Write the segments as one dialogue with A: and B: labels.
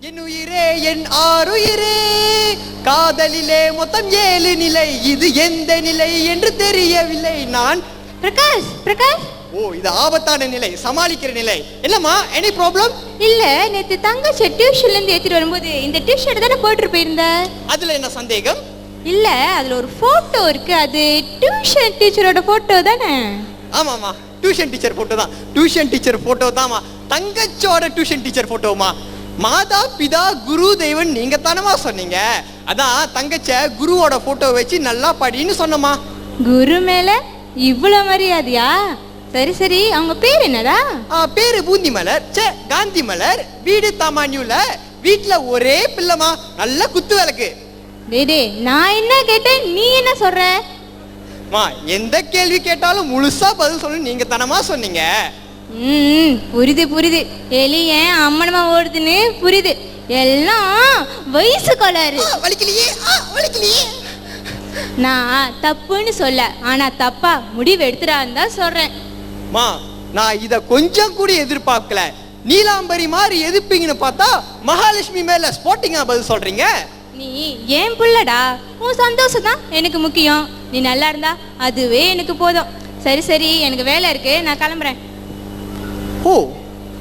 A: என் உயிரே என் ஆருயிரே, காதலிலே மொத்தம் 7 நிலை, இது எந்த நிலை என்று தெரியவில்லை நான்.
B: பிரகாஷ் பிரகாஷ்,
A: ஓ இது ஆபத்தான நிலை, சமாளிக்கிற நிலை. என்னம்மா, எனி ப்ராப்ளம்?
B: இல்ல, நேத்து தங்கச்சி டியூஷன்ல இருந்து ஏத்திட்டு வரும்போது இந்த டிஷர்ட் தானே போட்டு போயிருந்த.
A: அதுல என்ன சந்தேகம்?
B: இல்ல, அதுல ஒரு போட்டோ இருக்கு, அது டியூஷன் டீச்சரோட போட்டோ தானே?
A: ஆமாம்மா, டியூஷன் டீச்சர் போட்டோ தான். டியூஷன் டீச்சர் போட்டோ தான்மா, தங்கச்சோட டியூஷன் டீச்சர் போட்டோமா. மாதா பிதா குரு தெய்வன் நீங்க தானமா சொன்னீங்க. அதான் தங்கச்ச குருவோட போட்டோ வச்சு நல்லா படின்னு சொன்னமா.
B: குரு மேல இவ்வளவு மரியாதையா? சரி சரி, அவங்க பேர் என்னடா?
A: பேரு பூந்தி மலர், காந்தி மலர், வீடு தாமானியூல, வீட்டுல ஒரே பிள்ளைமா, நல்ல குத்து விளக்கு.
B: டேய், நான் என்ன கேட்டேன், நீ என்ன சொல்ற?
A: மா, எந்த கேள்வி கேட்டாலும் முழுசா பதில் சொல்லு நீங்க தானமா சொன்னீங்க.
B: புரியுது புரியுது, எலியன் அம்மனமா ஓடுதுன்னு புரியுது. எல்லாம் வயசு கோளாறு.
A: வலிக்கலையே வலிக்கலையே.
B: நான் தப்புன்னு சொல்ல, ஆனா தப்பா முடிவு எடுத்துறான்னு தான் சொல்றேன்.
A: மா, நான் இத கொஞ்சம் கூட எதிர்பார்க்கல. நீலாம்பரி மாதிரி எதிர்ப்பீங்கன்னு பார்த்தா மகாலட்சுமி மேல ஸ்போர்ட்டிங்கா பதில் சொல்றீங்க.
B: நீ ஏன் புள்ளடா, உன் சந்தோஷம் தான் எனக்கு முக்கியம். நீ நல்லா இருந்தா அதுவே எனக்கு போதும். சரி சரி, எனக்கு வேலை இருக்கு, நான் கிளம்புறேன்.
A: ஓ,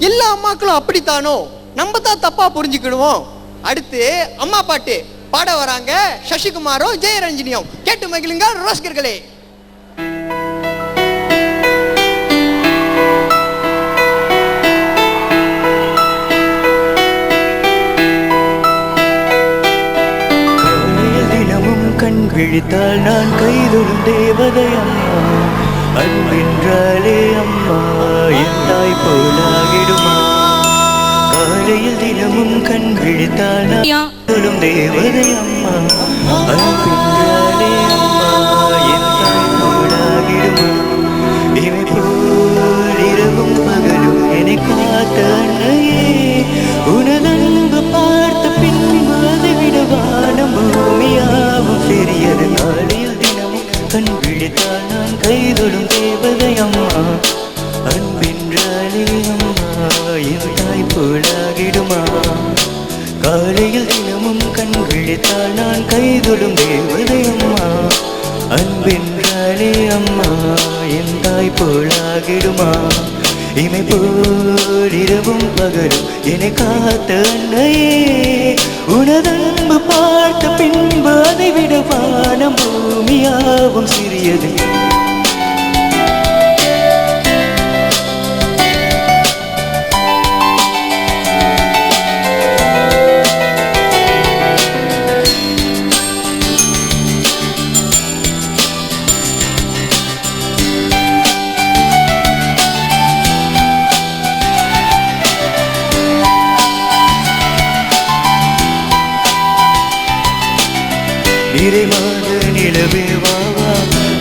A: எல்லா அம்மாக்களும் அப்படித்தானோ? நம்ம தான் தப்பா புரிஞ்சுக்கிடுவோம். அடுத்து அம்மா பாட்டு பாட வராங்க சசிகுமாரும் ஜெயரஞ்சனியும். கேட்டு மகிழுங்க ரசிகர்களே.
C: தினமும் கண் விழித்தால் நான் கைதொடும் தேவதை அம்மா, அன்பென்றாலே அம்மா என் தாய் போலாகிடுமா. காலையில் தினமும் கண் விழித்தால் நான் தொடும் தேவதை அம்மா, அன்பென்றாலே அம்மா என் தாய் போலாகிடுமா. இவை போல் இரவும் பகலும் என்னை காத்த அன்னையே, உனதன்பு பார்த்த பின்பு அதை விட வானம் பூமியாவும் பெரியது. காலையில் தினமும் கண் விழித்தால் நான் கைதொடும் தேவதை அம்மா, அன்பென்றாலே அம்மா என் தாய் போலாகிடுமா. காலையில் தினமும் கண் விழித்தால் நான் கைதொடும் தேவதை அம்மா, அன்பென்றாலே அம்மா என் தாய் போலாகிடுமா. இமை போல் இரவும் பகலும் என்னை காத்த அன்னையே, உனதன்பு பார்த்த பின்பு அதை விட வானம் பூமியாவும் சிறியது. நிறைவாத நிலவே வாவா,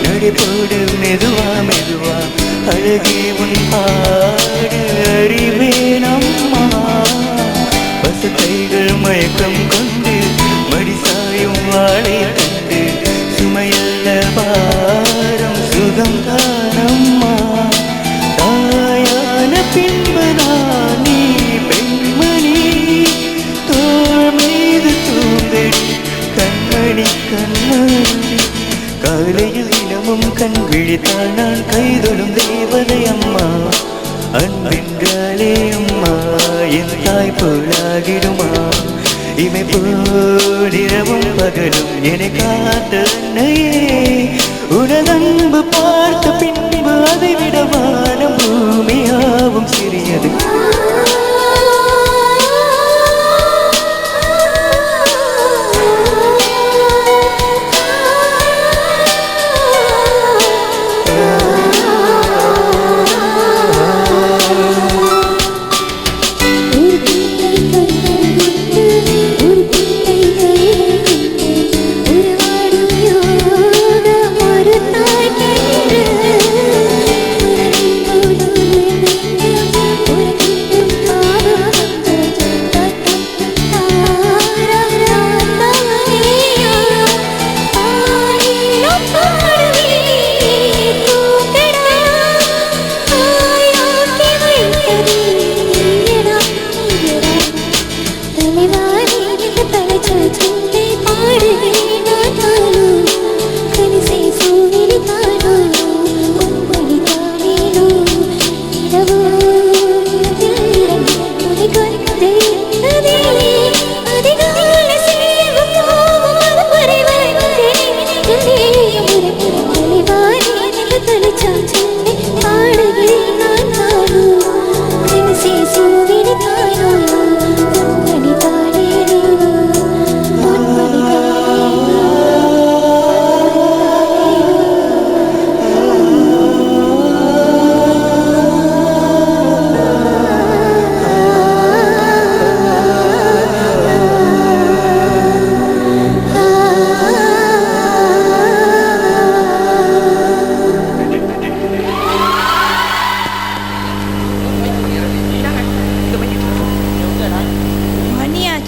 C: நடைபோடு மெதுவா மெதுவா, அழகே உன் பாடு அறிவேன் அம்மா. பசுக்கைகள் மயக்கம் கொண்டு மடிசாயும் வாழை கண்டு, சுமையல்ல பாரம் சுகம் காணம்மா. தாயான பின்பு நான் நீ பெண்மணி, தோள் மீது தூங்கடி கண்மணி கண்மணி. காலையில் தினமும் கண் விழித்தால் நான் கைதொடும் தேவதை அம்மா, அன்பென்றாலே அம்மா என் தாய் போலாகிடுமா. இமை போல் இரவும் பகலும் என்னை காத்த அன்னையே, உனதன்பு பார்த்த பின்பு அதை விட வானம் பூமியாவும் சிறியது.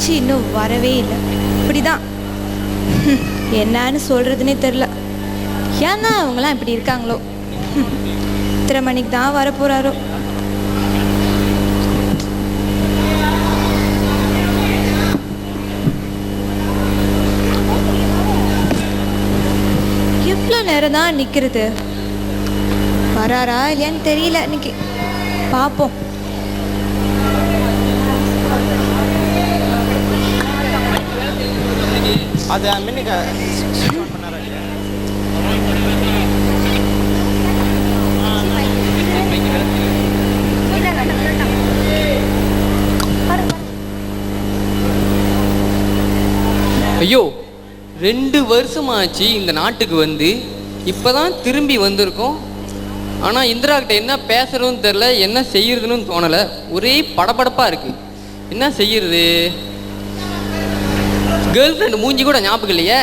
B: மச்சி இன்னும் வரவே இல்லை. இப்படிதான் என்னன்னு சொல்றதுன்னே தெரில. ஏன்னா அவங்களாம் இப்படி இருக்காங்களோ. இத்தனை மணிக்கு தான் வரப்போறாரோ. எவ்வளோ நேரம் தான் நிற்கிறது? வராரா இல்லையான்னு தெரியல. இன்னைக்கு பார்ப்போம்.
A: அது மின்னுக்கு
D: ஐயோ 2 வருஷமாச்சு இந்த நாட்டுக்கு வந்து. இப்போதான் திரும்பி வந்திருக்கோம். ஆனால் இந்திராக்கிட்ட என்ன பேசுறதுன்னு தெரில, என்ன செய்யறதுன்னு தோணலை. ஒரே படபடப்பாக இருக்குது. என்ன செய்யறது? கேர்ள் ஃப்ரெண்டு மூஞ்சி கூட ஞாபகம் இல்லையே.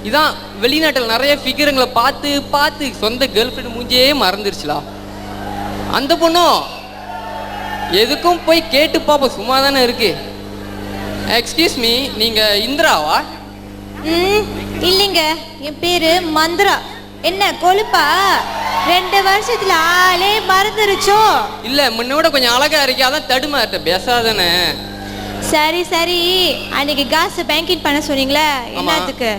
D: இதான் வெளிநாட்டில் நிறைய ஃபிகருங்களை பார்த்து பார்த்து சொந்த கேர்ள் ஃப்ரெண்டு மூஞ்சியே மறந்துருச்சுலா. அந்த பொண்ணும் எதுக்கும் போய் கேட்டு பார்ப்போம், சும்மா தானே இருக்கு. எக்ஸ்கியூஸ் மீ, நீங்கள் இந்திராவா?
B: இல்லைங்க, என் பேரு மந்திரா. என்ன கொழுப்பா? 2 வருஷத்துல ஆளே மறந்துருச்சோ?
D: இல்லை, முன்னோட கொஞ்சம் அழகா இருக்காதான் தடுமாட்ட பேசாதானே.
B: சரி சரி, அன்னைக்கு காசு பேங்கிங் பண்ண சொன்னீங்களே, என்னத்துக்கு?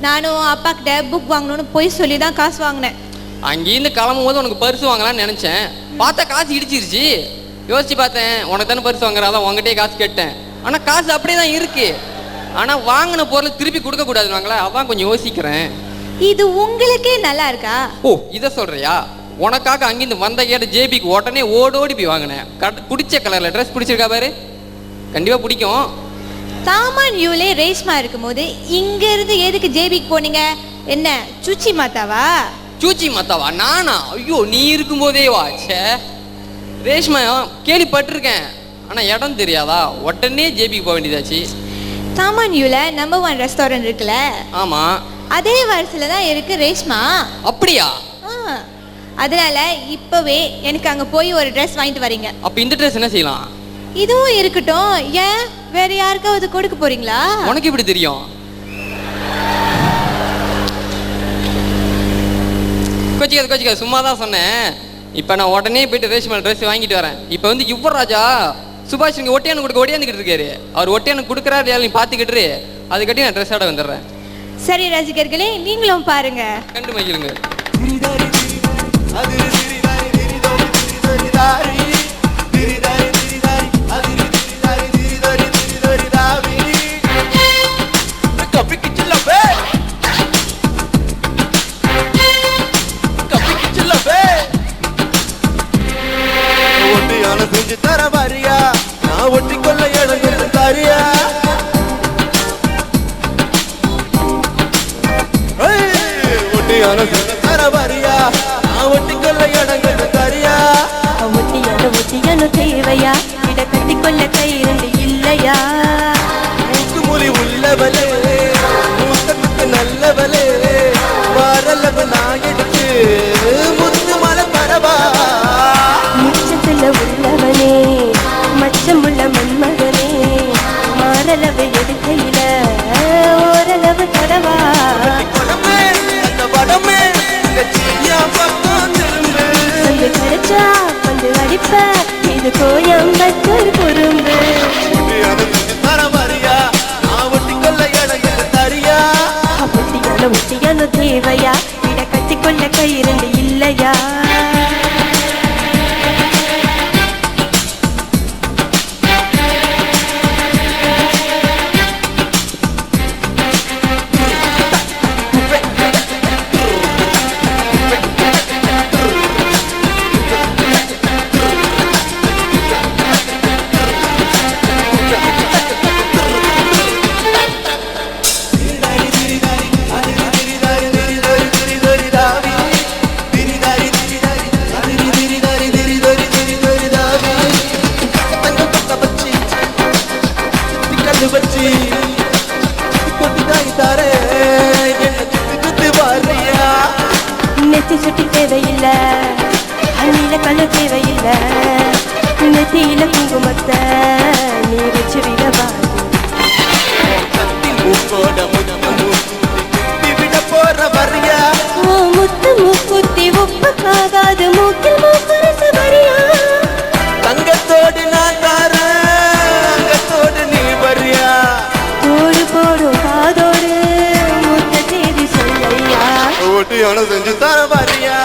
B: நானும் அப்பா கிட்ட புக் வாங்கணும்னு போய் சொல்லி தான் காசு வாங்கினேன்.
D: அங்கேருந்து கிளம்பும் போது உனக்கு பரிசு வாங்கலாம்னு நினச்சேன். பார்த்தா காசு இடிச்சிருச்சு. யோசிச்சு பார்த்தேன், உனக்கு தானே பரிசு வாங்குறாதான் உங்ககிட்டயே காசு கேட்டேன். ஆனால் காசு அப்படியே தான் இருக்கு. ஆனால் வாங்கின பொருள் திருப்பி கொடுக்கக்கூடாதுவாங்களே, அதான் கொஞ்சம் யோசிக்கிறேன்.
B: இது உங்களுக்கே நல்லா இருக்கா?
D: ஓ, இதை சொல்றியா? உனக்காக அங்கேருந்து வந்த கேட்ட ஜேபிக்கு உடனே ஓடோடி போய் வாங்கினேன். பிடிச்ச கலரில் ட்ரெஸ் பிடிச்சிருக்கா பாரு, கண்டிப்பாக பிடிக்கும்.
B: தாமான் யூலே ரேஷ்மா இருக்கும்போது இங்க இருந்து எதுக்கு ஜேபிக்கு போனீங்க? என்ன சுச்சி மாத்தாவா?
D: சூச்சி மாத்தாவா? நானா? ஐயோ, நீ இருக்கும்போதே வா. சே, ரேஷ்மா கேள்விப்பட்டிருக்கேன், ஆனால் இடம் தெரியாதா? உடனே ஜேபிக்கு போக வேண்டியதாச்சு.
B: தாமான் யூல நம்பர் 1 ரெஸ்டாரண்ட் இருக்குல்ல?
D: ஆமாம்,
B: அதே வருஷத்துல தான் இருக்கு ரேஷ்மா.
D: அப்படியா?
B: அதனால இப்பவே எனக்கு அங்க போய் ஒரு ட்ரெஸ் வாங்கிட்டு வரீங்க.
D: அப்போ இந்த ட்ரெஸ் என்ன செய்யலாம்?
B: இதுவும் இருக்கட்டும். ஏன் வேற யாருக்காவது கொடுக்க போறீங்களா?
D: உனக்கு எப்படி தெரியும்? கோச்சிக்காது, சும்மா தான் சொன்னேன். இப்போ நான் உடனே போயிட்டு ரேஷ்மா ட்ரெஸ் வாங்கிட்டு வரேன். இப்போ வந்து யுவராஜா சுபாஷ் இங்கே ஒட்டியானு கொடுக்க ஒடியாந்துக்கிட்டு இருக்காரு. அவர் ஒட்டியானு கொடுக்குறாரு, நீ பார்த்துக்கிட்டு அதுக்கட்டி நான் ட்ரெஸ் ஆட வந்துடுறேன்.
B: சரி ரசிகர்களே, நீங்களும் பாருங்க.
D: கண்டு மகிழுங்க.
E: செஞ்சு தர வாரியா, நான் ஒட்டி கொள்ள இடம் தாரியா. ஒட்டியான செஞ்சு தர வாரியா, நான் ஒட்டி கொள்ள இடம் தாரியா.
F: ஒட்டியான தேவையா, இட கட்டி கொள்ள கை 2 இல்லையா.
E: மூக்கு மொழி உள்ளவளே, மூத்தத்துக்கு நல்லவளே, வாரளவு நான் எடுத்து முத்து மலை தரவா.
F: உள்ளவனே, மச்சமுள்ள மன்மகனே, மாரளவு எடுக்கையில ஓரளவு தடவா. வந்து கிடைச்சா வந்து அடிப்ப, இது கோயம்பத்தூர் குறும்பு. ஒட்டியான தேவையா, இட கட்டிக்கொள்ள கை 2 இல்லையா. நெத்தி சுட்டி தேவையில்லை, அண்ணில கண்ணு தேவையில்லை, நெத்தியில குங்குமத்தை நீ வச்சு விடவா.
E: போட முத்தி விட போற வரியா
F: முத்து மூக்குத்தி உப்புக்காகாது மூக்கில் மூக்கரசு வரியா
E: தங்கத்தோடு நான் தாரேன் அங்கத்தோடு நீ வரியா
F: தோடு போடும் காதோடு முத்த செய்தி சொல்லையா
E: ஒட்டியான செஞ்சு தர வரியா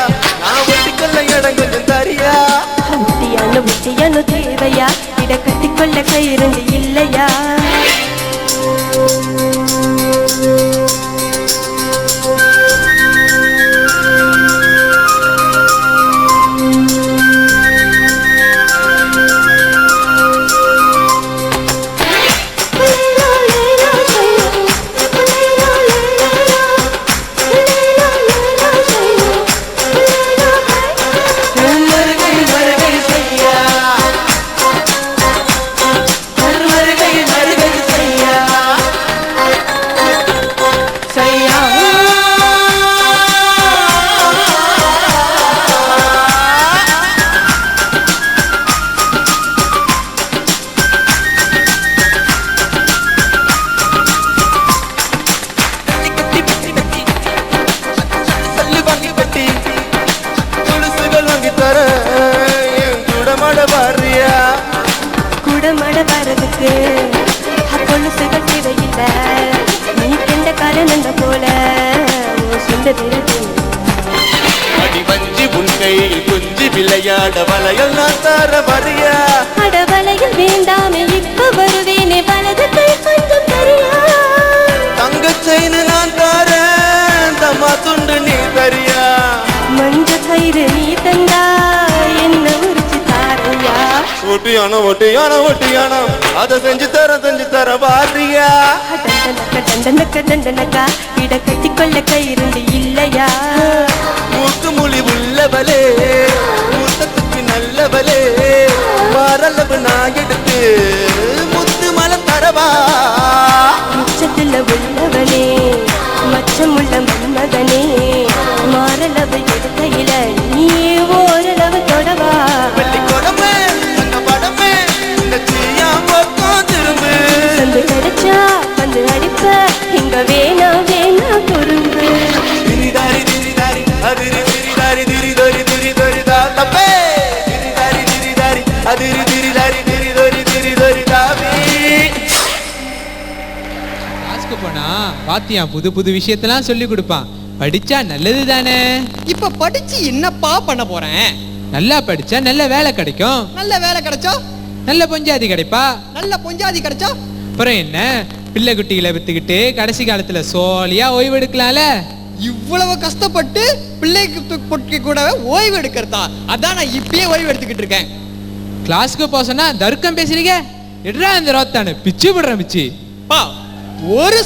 E: நான் ஒட்டிக்கொள்ள இடம் கொஞ்சம் தரியா
F: புத்தியானு தேவையா இட கட்டிக்கொள்ள கயிறுண்டு இல்லையா குடமட வரதுக்கு கொலுசுகள் தேவையில்லை நீ கண்ட காரணம் போல சொந்த
E: அடி வஞ்சி உன் கையில் குஞ்சி விளையாட வளையல் நான் தர வரியா
F: அட வளையல் வேண்டாமே இப்ப வருவேனே வலது கை கொஞ்சம் தரியா
E: தங்க செயின் நான் தரேன் தம்மா துண்டு நீ தரியா
F: மஞ்ச கயிறு நீ தந்தா என்ன உரிச்சு தாரையா
E: ஒட்டியான அதை செஞ்சு தர வாரியா
F: தண்டனக்கா இட கட்டிக்கொள்ள கயிறுண்டு இல்லையா
E: மூக்கு மொழி உள்ளவளே மூத்தத்துக்கு நல்லவளே வரளவு நான் எடுத்து முத்து மலம் தரவா
F: உச்சத்துல உள்ளவனே மச்சமுள்ள மன்மதனே மாரளவு எடுக்கையில நீ ஓரளவு தொடவா
E: வெள்ளிக்கொடமே தங்க படமே நச்சியா பக்கம் திரும்பு
F: சந்து கிடைச்சா வந்து அடிப்ப இங்க வேணா குறும்பு
E: திரிதாரி அதிரி திரிதாரி தப்பே திரிதாரி அதிரி திரிதாரி தாவி
G: கிளாஸ்க்கு போனா பாத்தியா புது விஷயத்தெல்லாம் சொல்லி கொடுப்பான் படிச்சா நல்லது தானே
A: இப்ப படிச்சு என்னப்பா பண்ண போறேன்
G: நல்லா படிச்சா நல்ல வேலை கிடைக்கும்
A: நல்ல வேலை கிடைச்சா
G: நல்ல பொஞ்சாதி கிடைப்பா
A: நல்ல பொஞ்சாதி கிடைச்சா
G: அப்புறம் என்ன பிள்ளை குட்டிகளை வித்துக்கிட்டு கடைசி காலத்துல சோழியா ஓய்வு எடுக்கலாம்ல
A: இவ்வளவு கஷ்டப்பட்டு பிள்ளைக்கு கூட ஓய்வு எடுக்கிறதா அதான் நான் இப்பயே ஓய்வு எடுத்துக்கிட்டு இருக்கேன்
G: கிளாஸ்க்கு போக சொன்னா தர்க்கம் பேசுறீங்க எடுறா அந்த ரோத்தானு பிச்சு விடுறேன் பிச்சு
A: பா ஒரு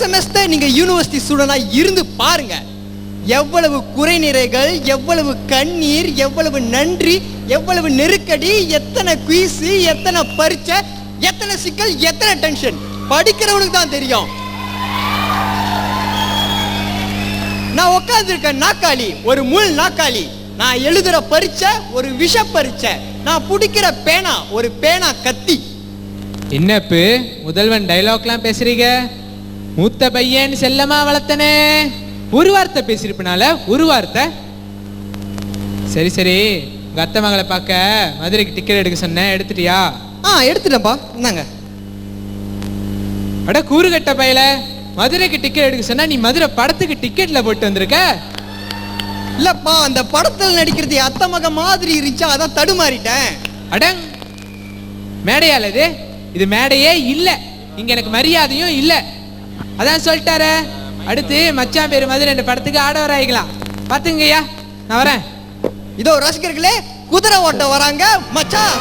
A: செமஸ்டர் நீங்க யூனிவர்சிட்டி ஸ்டூடெண்டா இருந்து பாருங்க எவ்வளவு குறைநிறைகள் எவ்வளவு கண்ணீர் எவ்வளவு நன்றி எவ்வளவு நெருக்கடி எத்தனை குயிஸ் எத்தனை பரீட்சை எத்தனை சிக்கல் எத்தனை டென்ஷன் படிக்கிறவனுக்கு தான் தெரியும் நான் உட்கார்ந்து இருக்க நாக்காளி ஒரு முள் நாக்காளி நான் எழுதுற பரீட்சை ஒரு விஷ பரீட்சை நான் பிடிக்கிற பேனா ஒரு பேனா கத்தி
G: என்னப்பு முதல்வன் டைலாக்லாம் பேசுறீங்க மூத்த பையன் செல்லமா வளர்த்தனே ஒரு வார்த்தை பேசிருப்பனால ஒரு வார்த்தை சரி உங்க அத்தை மகளை பார்க்க மதுரைக்கு டிக்கெட் எடுக்க சொன்னேன் எடுத்துட்டியா
A: எடுத்துட்டேன்ப்பா இந்தாங்க
G: அட கூறுகட்ட பையல மதுரைக்கு டிக்கெட் எடுக்க சொன்னா நீ மதுரை படத்துக்கு டிக்கெட்ல போட்டு வந்திருக்க
A: இல்லப்பா அந்த படத்துல நடிக்கிறது அத்தை மக மாதிரி இருந்துச்சா அதான் தடுமாறிட்டேன்
G: அடங் மேடையால இது மேடையே இல்ல இங்க எனக்கு மரியாதையும் இல்ல அதான் சொல்லிட்டாரு அடுத்து மச்சான் பேரு மதுரை ரெண்டு படத்துக்கு ஆடவர் ஆகிக்கலாம் பாத்துங்கய்யா நான் வரேன்
A: இதோ ரசிகர்களே குதிரை ஓட்ட வராங்க மச்சான்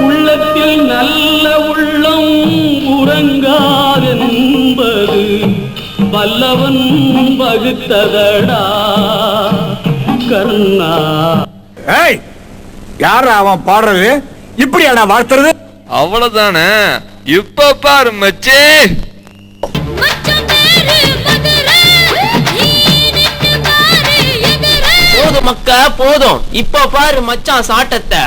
H: உள்ளத்தில் நல்ல உள்ளம் உறங்காதென்பது வல்லவன் வகுத்ததடா கர்ணா.
I: ஏய், யார அவன் பாடுறது? இப்படியாடா வாழ்த்துறது?
E: அவ்வளவுதானே. இப்ப பாரு மச்சி.
J: போதும் மக்கா போதும். இப்ப பாரு மச்சான் சாட்டத்தை.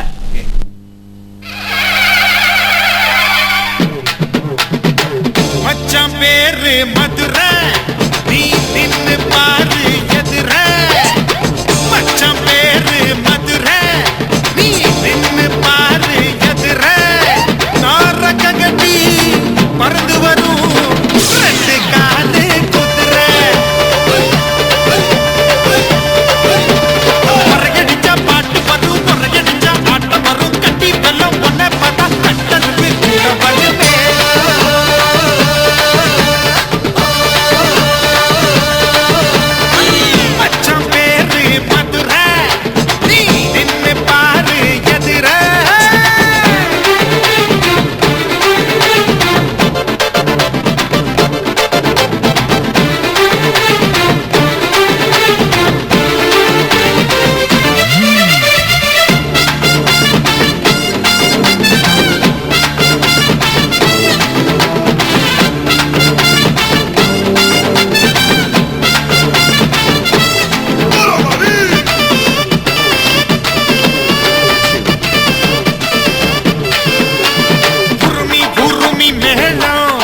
K: மச்சான் பேரு மதுரை, நீ நின்னு பாரு எதிர. மச்சான் பேரு மதுரை, நீ நின்னு பாரு எதிர. நாரக்க கட்டி பறந்து வரும் ரெண்டு காலு குதிரை. முறையடிச்சா பாட்டு வரும், முறையடிச்சா ஆட்டம் வரும். கட்டி வெள்ளம் ஒன்ன பார்த்தா கட்டது கூட வருமே. மச்சான் பேரு மதுரை, நீ நின்னு பாரு எதிர. உருமி உருமி மேளம்,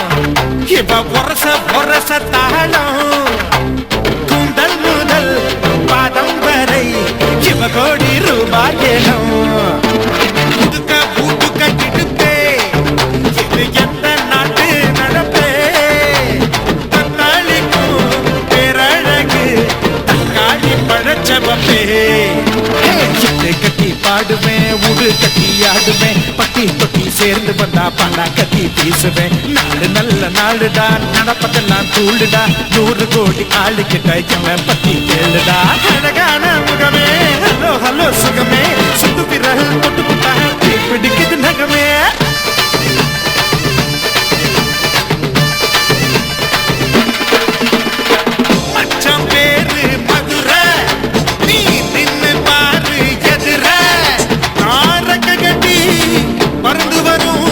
K: இவ ஒரச ஒரச தாளம். கூந்தல் முதல் பாதம் வரை இவ கோடி ரூபாய் ஏலம். புதுக்க பூட்டுக்க கிடுப்பே, இது எந்த நாட்டு நடப்பே. தக்காளிக்கும் பேரழகு தக்காளி பழச்சவப்பே. எட்டு கட்டி பாடுவேன், உடு கட்டி ஆடுவேன். பட்டி தொட்டி சேர்ந்து வந்தா பணா கட்டி வீசுவேன். நாலு நல்ல நாளுடா, நடப்பதெல்லாம் தூளுடா. 100 கோடி ஆளு கிட்ட எவன் பத்தி கேளுடா. அழகான முகமே, ஹலோ ஹலோ சுகமே. சுத்து விரல் தொட்டு புட்டா பிடிக்குது நகமே. மச்சான் பேரு மதுரை, நீ நின்னு பாரு எதிர. நாரக்க கட்டி பறந்து வரும்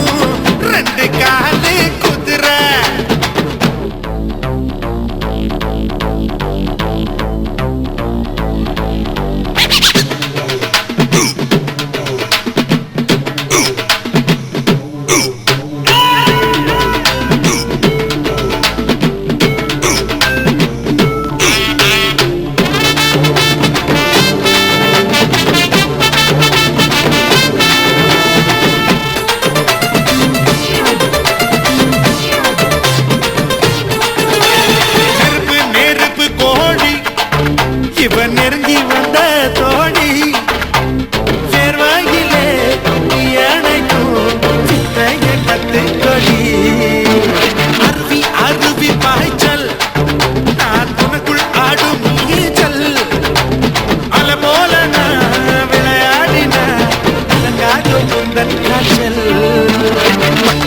K: ரெண்டு காலு குதிரை. நெருப்பு நெருப்பு கோழி, இவ நெருங்கி வந்த தோழி. சேர்வாயிலே நீ அணைக்கும் சித்தைய கத்துக்கொடி. அருவி அருவி பாய்ச்சல், நான் உனக்குள் ஆடும் நீச்சல். அல போல நான் விளையாடின அலங்காகும் முந்தன் காய்ச்சல்.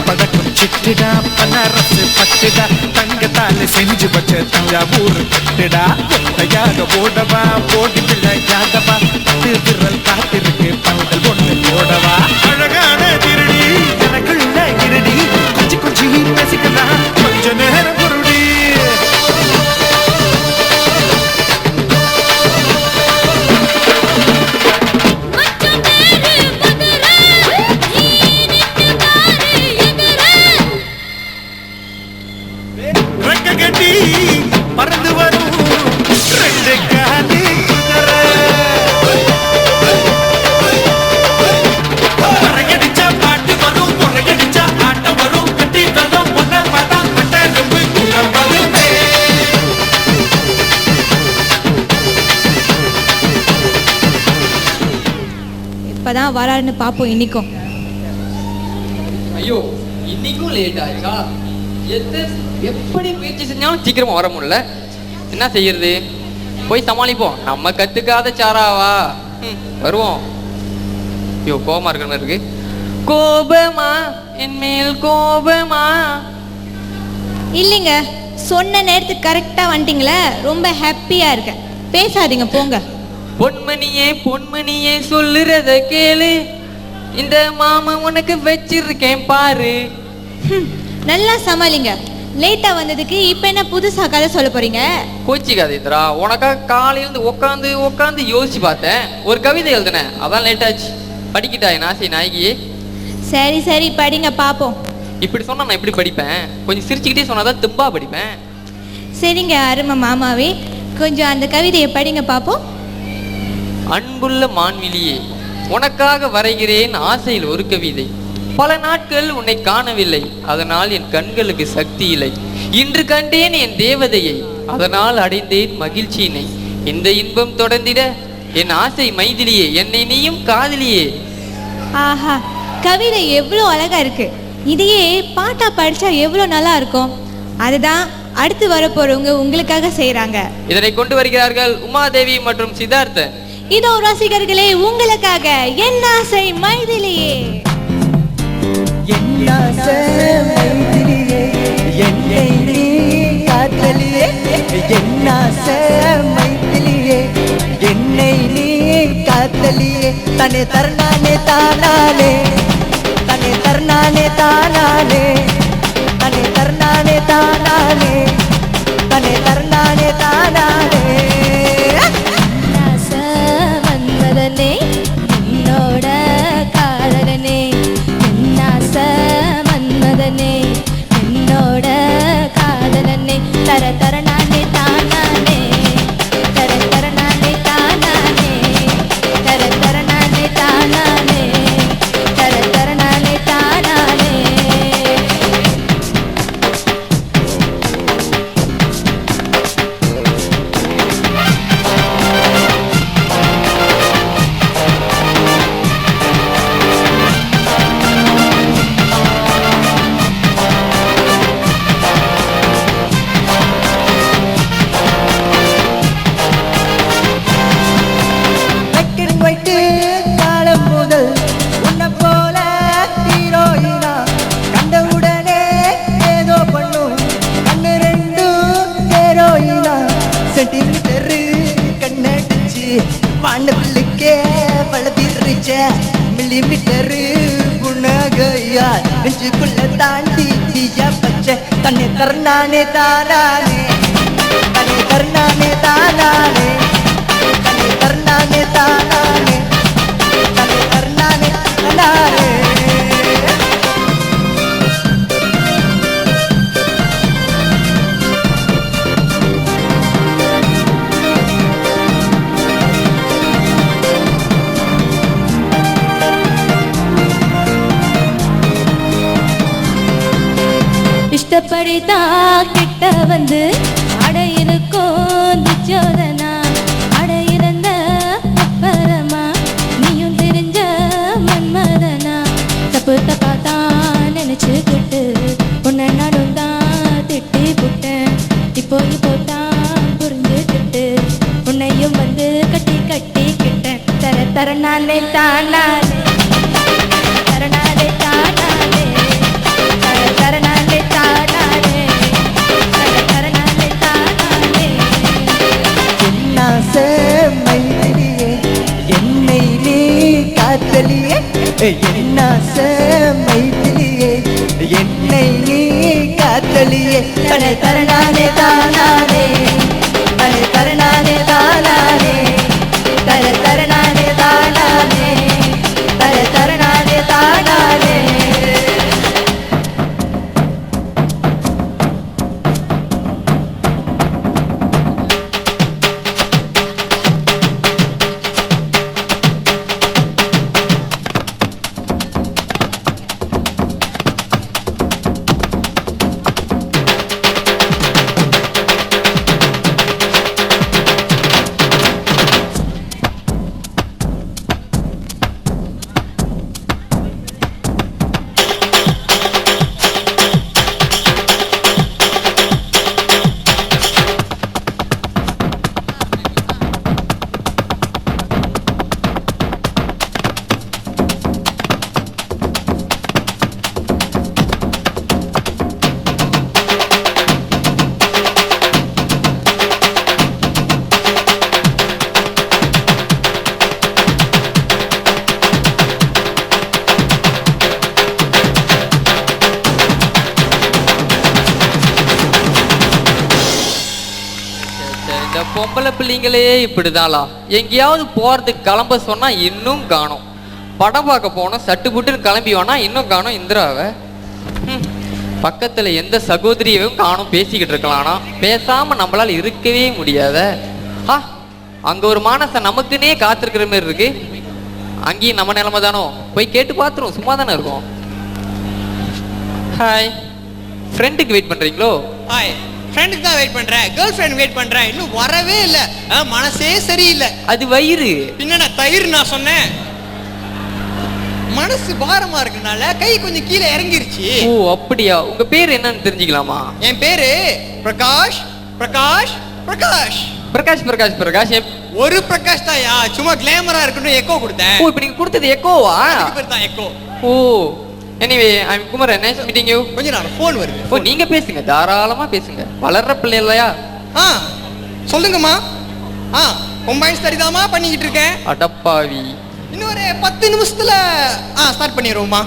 K: படக்கும் சிட்டுடா, பனரசு பட்டுடா. தங்கத்தால செஞ்சு வச்ச தஞ்சாவூர் கட்டுடா. ஒத்தையாக ஓடவா, ஓடி விளையாடவா. 10 விரல் காத்திருக்கு பந்தல் ஒண்ணு போடவா. அழகான திருடி எனக்குள்ள இருடி, கொஞ்சி கொஞ்சி பேசிக்கலாம் கொஞ்ச நேரம் பொருடி. ரெக்க கட்டி பறந்து வரும் ரெண்டு காலு குதிரை. முறையடிச்சா பாட்டு வரும், முறையடிச்சா ஆட்டம் வரும். கட்டி வெள்ளம் ஒன்ன பார்த்தா கட்டெரும்பு கூட வருமே.
B: இப்பதான் வராருன்னு பார்ப்போம் இன்னைக்கும்.
D: ஐயோ, இன்னைக்கும் லேட் ஆச்சா? எப்படி முயற்சி செஞ்சாலும் சீக்கிரமா வர முடியல. என்ன செய்யறது? போய் சமாளிப்போம். நம்ம கத்துக்காத சாராவா? வருவோம். ஐயோ, கோபமா இருக்கிற மாதிரி இருக்கு. கோபமா, என் மேல் கோபமா?
B: இல்லைங்க, சொன்ன நேரத்துக்கு கரெக்டாக வந்துட்டீங்களே, ரொம்ப ஹாப்பியாக இருக்கேன். பேசாதீங்க போங்க.
D: பொன்மணியே பொன்மணியே சொல்லுறத கேளு, இந்த மாமா உனக்கு வச்சிருக்கேன் பாரு.
B: நல்லா சமாளிங்க. லேட்டா வந்ததுக்கு இப்ப என்ன புதுசா கதை சொல்ல போறீங்க?
D: கோச்சிக்காத இந்திரா, உனக்காக காலையிலேருந்து உட்காந்து உட்காந்து யோசிச்சு பார்த்தேன், ஒரு கவிதை எழுதுனேன், அதான் லேட் ஆச்சு. படிக்கிட்டா என் ஆசை நாயகி?
B: சரி சரி படிங்க பாப்போம்.
D: இப்படி சொன்னா நான் எப்படி படிப்பேன்? கொஞ்சம் சிரிச்சுக்கிட்டே சொன்னாதான் தெம்பா படிப்பேன்.
B: சரிங்க அருமை மாமாவே, கொஞ்சம் அந்த கவிதையை படிங்க பாப்போம்.
D: அன்புள்ள மான்விழியே, உனக்காக வரைகிறேன் ஆசையில் ஒரு கவிதை. பல நாட்கள் உன்னை காணவில்லை, அதனால் என் கண்களுக்கு சக்தி இல்லை. இன்று கண்டேன் என் தேவதையை, அதனால் அடைந்தேன் மகிழ்ச்சியினை. இந்த இன்பம் தொடர்ந்திட என் ஆசை மைதிலியே, என்னை நீயும் காதலியே.
B: ஆஹா, கவிதை எவ்வளோ அழகா இருக்கு. இதையே பாட்டா படிச்சா எவ்வளோ நல்லா இருக்கும். அதுதான் அடுத்து வரப்போறவங்க உங்களுக்காக செய்யறாங்க.
D: இதனை கொண்டு வருகிறார்கள் உமாதேவி மற்றும் சித்தார்த்தன்.
B: இதோ ரசிகர்களே உங்களுக்காக என் ஆசை மைதிலியே.
C: என்னாசை மைதிலியே, என்னை நீ காதலியே. என்னாசை மைதிலியே, என்னை நீ காதலியே. தன்னை தரணானே தானானே, தன்னை தரணானே தானானே, தன்னை தரணானே தானானே, தன்னை தரணானே தானானே.
F: மன்மதனே என்னோட காதலனே, மன்மதனே என்னோட காதலனே. தர தர நானே தானானே, தர தர நானே தானானே, தர தர நானே தானானே, தர தர நானே தானானே.
C: காலம் முதல் உன்னை போல ஹீரோயினா கண்டவுடனே ஏதோ பண்ணும் கண்ணு ரெண்டும் ஹீரோயினா. சென்டிமீட்டரு கண்ணடிச்சு வானவில்லுக்கே வளர்த்திருச்ச மில்லிமீட்டரு புனகையா நெஞ்சுக்குள்ள தாண்டி தீயா பச்சை. தன்னை தரணானே தானானே, தன்னை தரணானே தானானே, தன்னை தரணானே தானானே, தன்னை தரணானே தானானே.
F: இஷ்டப்படிதா கிட்ட வந்து அட இருக்கும் துச்சோதனா. அட இருந்த அப்புறமா நீயும் தெரிஞ்ச மன்மதனா. தப்பு தப்பாத்தான் நினைச்சுக்கிட்டு உன்னை நானும் தான் திட்டி புட்டேன். இப்போதான் புரிஞ்சுக்கிட்டு உன்னையும் வந்து கட்டி கட்டிக்கிட்டேன். தர தர நானே தானானே, தரணானே தானானே, தர தர நானே தானானே, தர தர நானே தானானே.
C: என்னாசை மைதிலியே, என்னை நீ காதலியே. என்னாசை மைதிலியே, என்னை நீ காதலியே. தன்னை தரணானே தானானே, தன்னை தரணானே தானானே, தர தரணானே தானானே, தர தரணானே தானானே.
D: பிள்ளைங்களே இப்படிதான்லா. எங்கேயாவது போறதுக்கு கிளம்ப சொன்னா இன்னும் காணோம். படம் பார்க்க போனோம் சட்டு புட்டுன்னு கிளம்பி வேணா இன்னும் காணோம் இந்திராவை. பக்கத்துல எந்த சகோதரியையும் காணோம் பேசிக்கிட்டு இருக்கலாம்னா பேசாம நம்மளால இருக்கவே முடியாத. அங்க ஒரு மானச நமக்குன்னே காத்திருக்கிற மாதிரி இருக்கு. அங்கேயும் நம்ம நிலைமை தானோ, போய் கேட்டு பார்த்துருவோம். சும்மா தானே இருக்கும். ஹாய், ஃப்ரெண்டுக்கு வெயிட் பண்றீங்களோ?
A: ஹாய், ஃப்ரெண்டுக்கு தான் வெயிட் பண்றேன். கேர்ள் ஃப்ரெண்ட் வெயிட் பண்றேன். இன்னும் வரவே இல்லை. மனசே சரியில்லை.
D: அது வயிறு.
A: பின்ன தயிர் நான் சொன்னேன். மனசு பாரமா இருக்குனால கை கொஞ்சம் கீழே இறங்கிருச்சு.
D: ஓ அப்படியா? உங்க பேர் என்னன்னு தெரிஞ்சுக்கலாமா?
A: என் பேரு பிரகாஷ். பிரகாஷ் பிரகாஷ்
D: பிரகாஷ் பிரகாஷ் பிரகாஷ்.
A: ஒரு பிரகாஷ் தான்யா, சும்மா கிளாமரா இருக்கணும் எக்கோ கொடுத்தேன்.
D: ஓ இப்போ நீங்க கொடுத்தது எக்கோவா?
A: அதுக்கு பேர் தான் echo.
D: Oh anyway I am Kumaran. Nice meeting you.
A: கொஞ்சம் நான் ஃபோன் வருது.
D: ஓ நீங்க பேசுங்க, தாராளமா பேசுங்க. வளர்ற பிள்ளை இல்லையா?
A: சொல்லுங்கம்மா. கம்பைன் ஸ்டடி தாமா பண்ணிக்கிட்டு இருக்கேன்.
D: அடப்பாவி.
A: இன்னும் ஒரு 10 நிமிஷத்துல ஸ்டார்ட் பண்ணிடுவோம்மா.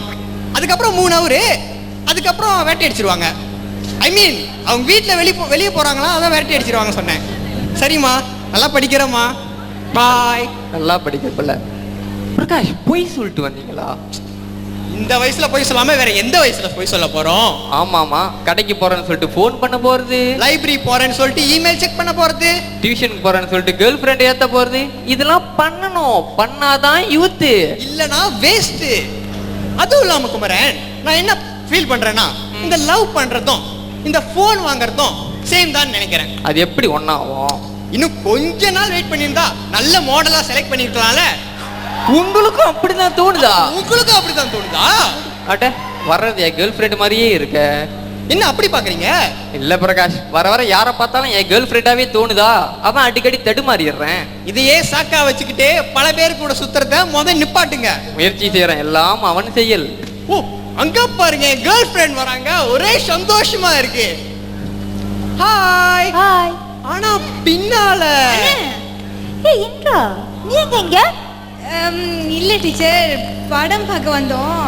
A: அதுக்கப்புறம் 3 ஹவர். அதுக்கப்புறம் வேட்டை அடிச்சிருவாங்க. ஐ மீன் அவங்க வீட்டில் வெளியே போறாங்களா, அதான் வேட்டை அடிச்சிருவாங்க சொன்னேன். சரிம்மா, நல்லா படிக்கிறேம்மா. பாய்.
D: நல்லா படிக்கிற பிள்ளை. பிரகாஷ் பொய் சொல்லிட்டு வந்தீங்களா?
A: இந்த வயசுல போய் சொல்லாம வேற எந்த வயசுல போய் சொல்ல போறோம்?
D: ஆமாமா, கடைக்கு போறேன்னு சொல்லிட்டு ஃபோன் பண்ண போறது,
A: லைப்ரரி போறேன்னு சொல்லிட்டு இமெயில் செக் பண்ண போறது,
D: டியூஷனுக்கு போறேன்னு சொல்லிட்டு கேர்ள் ஃப்ரெண்ட் ஏத்த போறது, இதெல்லாம் பண்ணணும். பண்ணாதான் யூத்,
A: இல்லனா வேஸ்ட். அதுவும் இல்லாம குமரன், நான் என்ன ஃபீல் பண்றேன்னா இந்த லவ் பண்றதும் இந்த ஃபோன் வாங்குறதும் சேம் தான் நினைக்கிறேன்.
D: அது எப்படி ஒண்ணாகும்?
A: இன்னும் கொஞ்ச நாள் வெயிட் பண்ணியிருந்தா நல்ல மாடலா செலக்ட் பண்ணிருக்கலாம்ல.
D: உங்களுக்கும் அப்படிதான் தோணுதா?
A: உங்களுக்கும் அப்படிதான் தோணுதா?
D: அட வர்றது என் கேர்ள் ஃப்ரெண்ட் மாதிரியே இருக்க.
A: என்ன அப்படி பாக்குறீங்க?
D: இல்ல பிரகாஷ், வர வர யாரை பார்த்தாலும் என் கேர்ள் ஃப்ரெண்டாவே தோணுதா, அதான் அடிக்கடி தடுமாறிடுறேன்.
A: இதையே சாக்கா வச்சுக்கிட்டு பல பேர் கூட சுத்துறத முதல்ல நிப்பாட்டுங்க.
D: முயற்சி செய்யறேன், எல்லாம் அவன் செயல்.
A: ஓ அங்க பாருங்க, கேர்ள் ஃப்ரெண்ட் வராங்க. ஒரே சந்தோஷமா இருக்கு. Hi
F: hi.
A: ஆனா பின்னால
F: இன்றா நீ எங்க?
B: இல்ல டீச்சர், படம் பார்க்க வந்தோம்.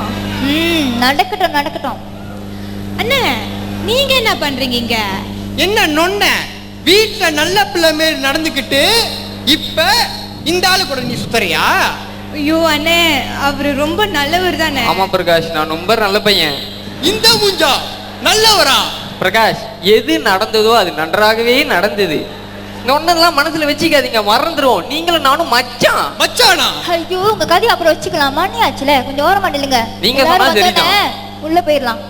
F: நடக்கட்டும் நடக்கட்டும்.
B: அண்ணே நீங்க என்ன பண்றீங்க இங்க?
A: என்ன நொன்ன வீட்டுல நல்ல பிள்ளை மாதிரி நடந்துக்கிட்டு இப்ப இந்த ஆளு கூட நீ சுத்தறியா?
B: ஐயோ அண்ணே, அவரு ரொம்ப நல்லவர் தானே.
D: ஆமா பிரகாஷ், நான் ரொம்ப நல்ல பையன்.
A: இந்த முஞ்சா நல்லவரா?
D: பிரகாஷ், எது நடந்ததோ அது நன்றாகவே நடந்தது. ஒன்னதெல்லாம் மனசுல வச்சுக்காதீங்க, மறந்துடும். நீங்களும் நானும் மச்சான்.
A: மச்சானா?
F: ஐயோ உங்க கதை அப்புறம் வச்சுக்கலாம். மணி ஆச்சுல, கொஞ்சம் ஓரமா நில்லுங்க.
D: நீங்க சொன்னா சரிதான்.
F: உள்ள போயிடலாம்.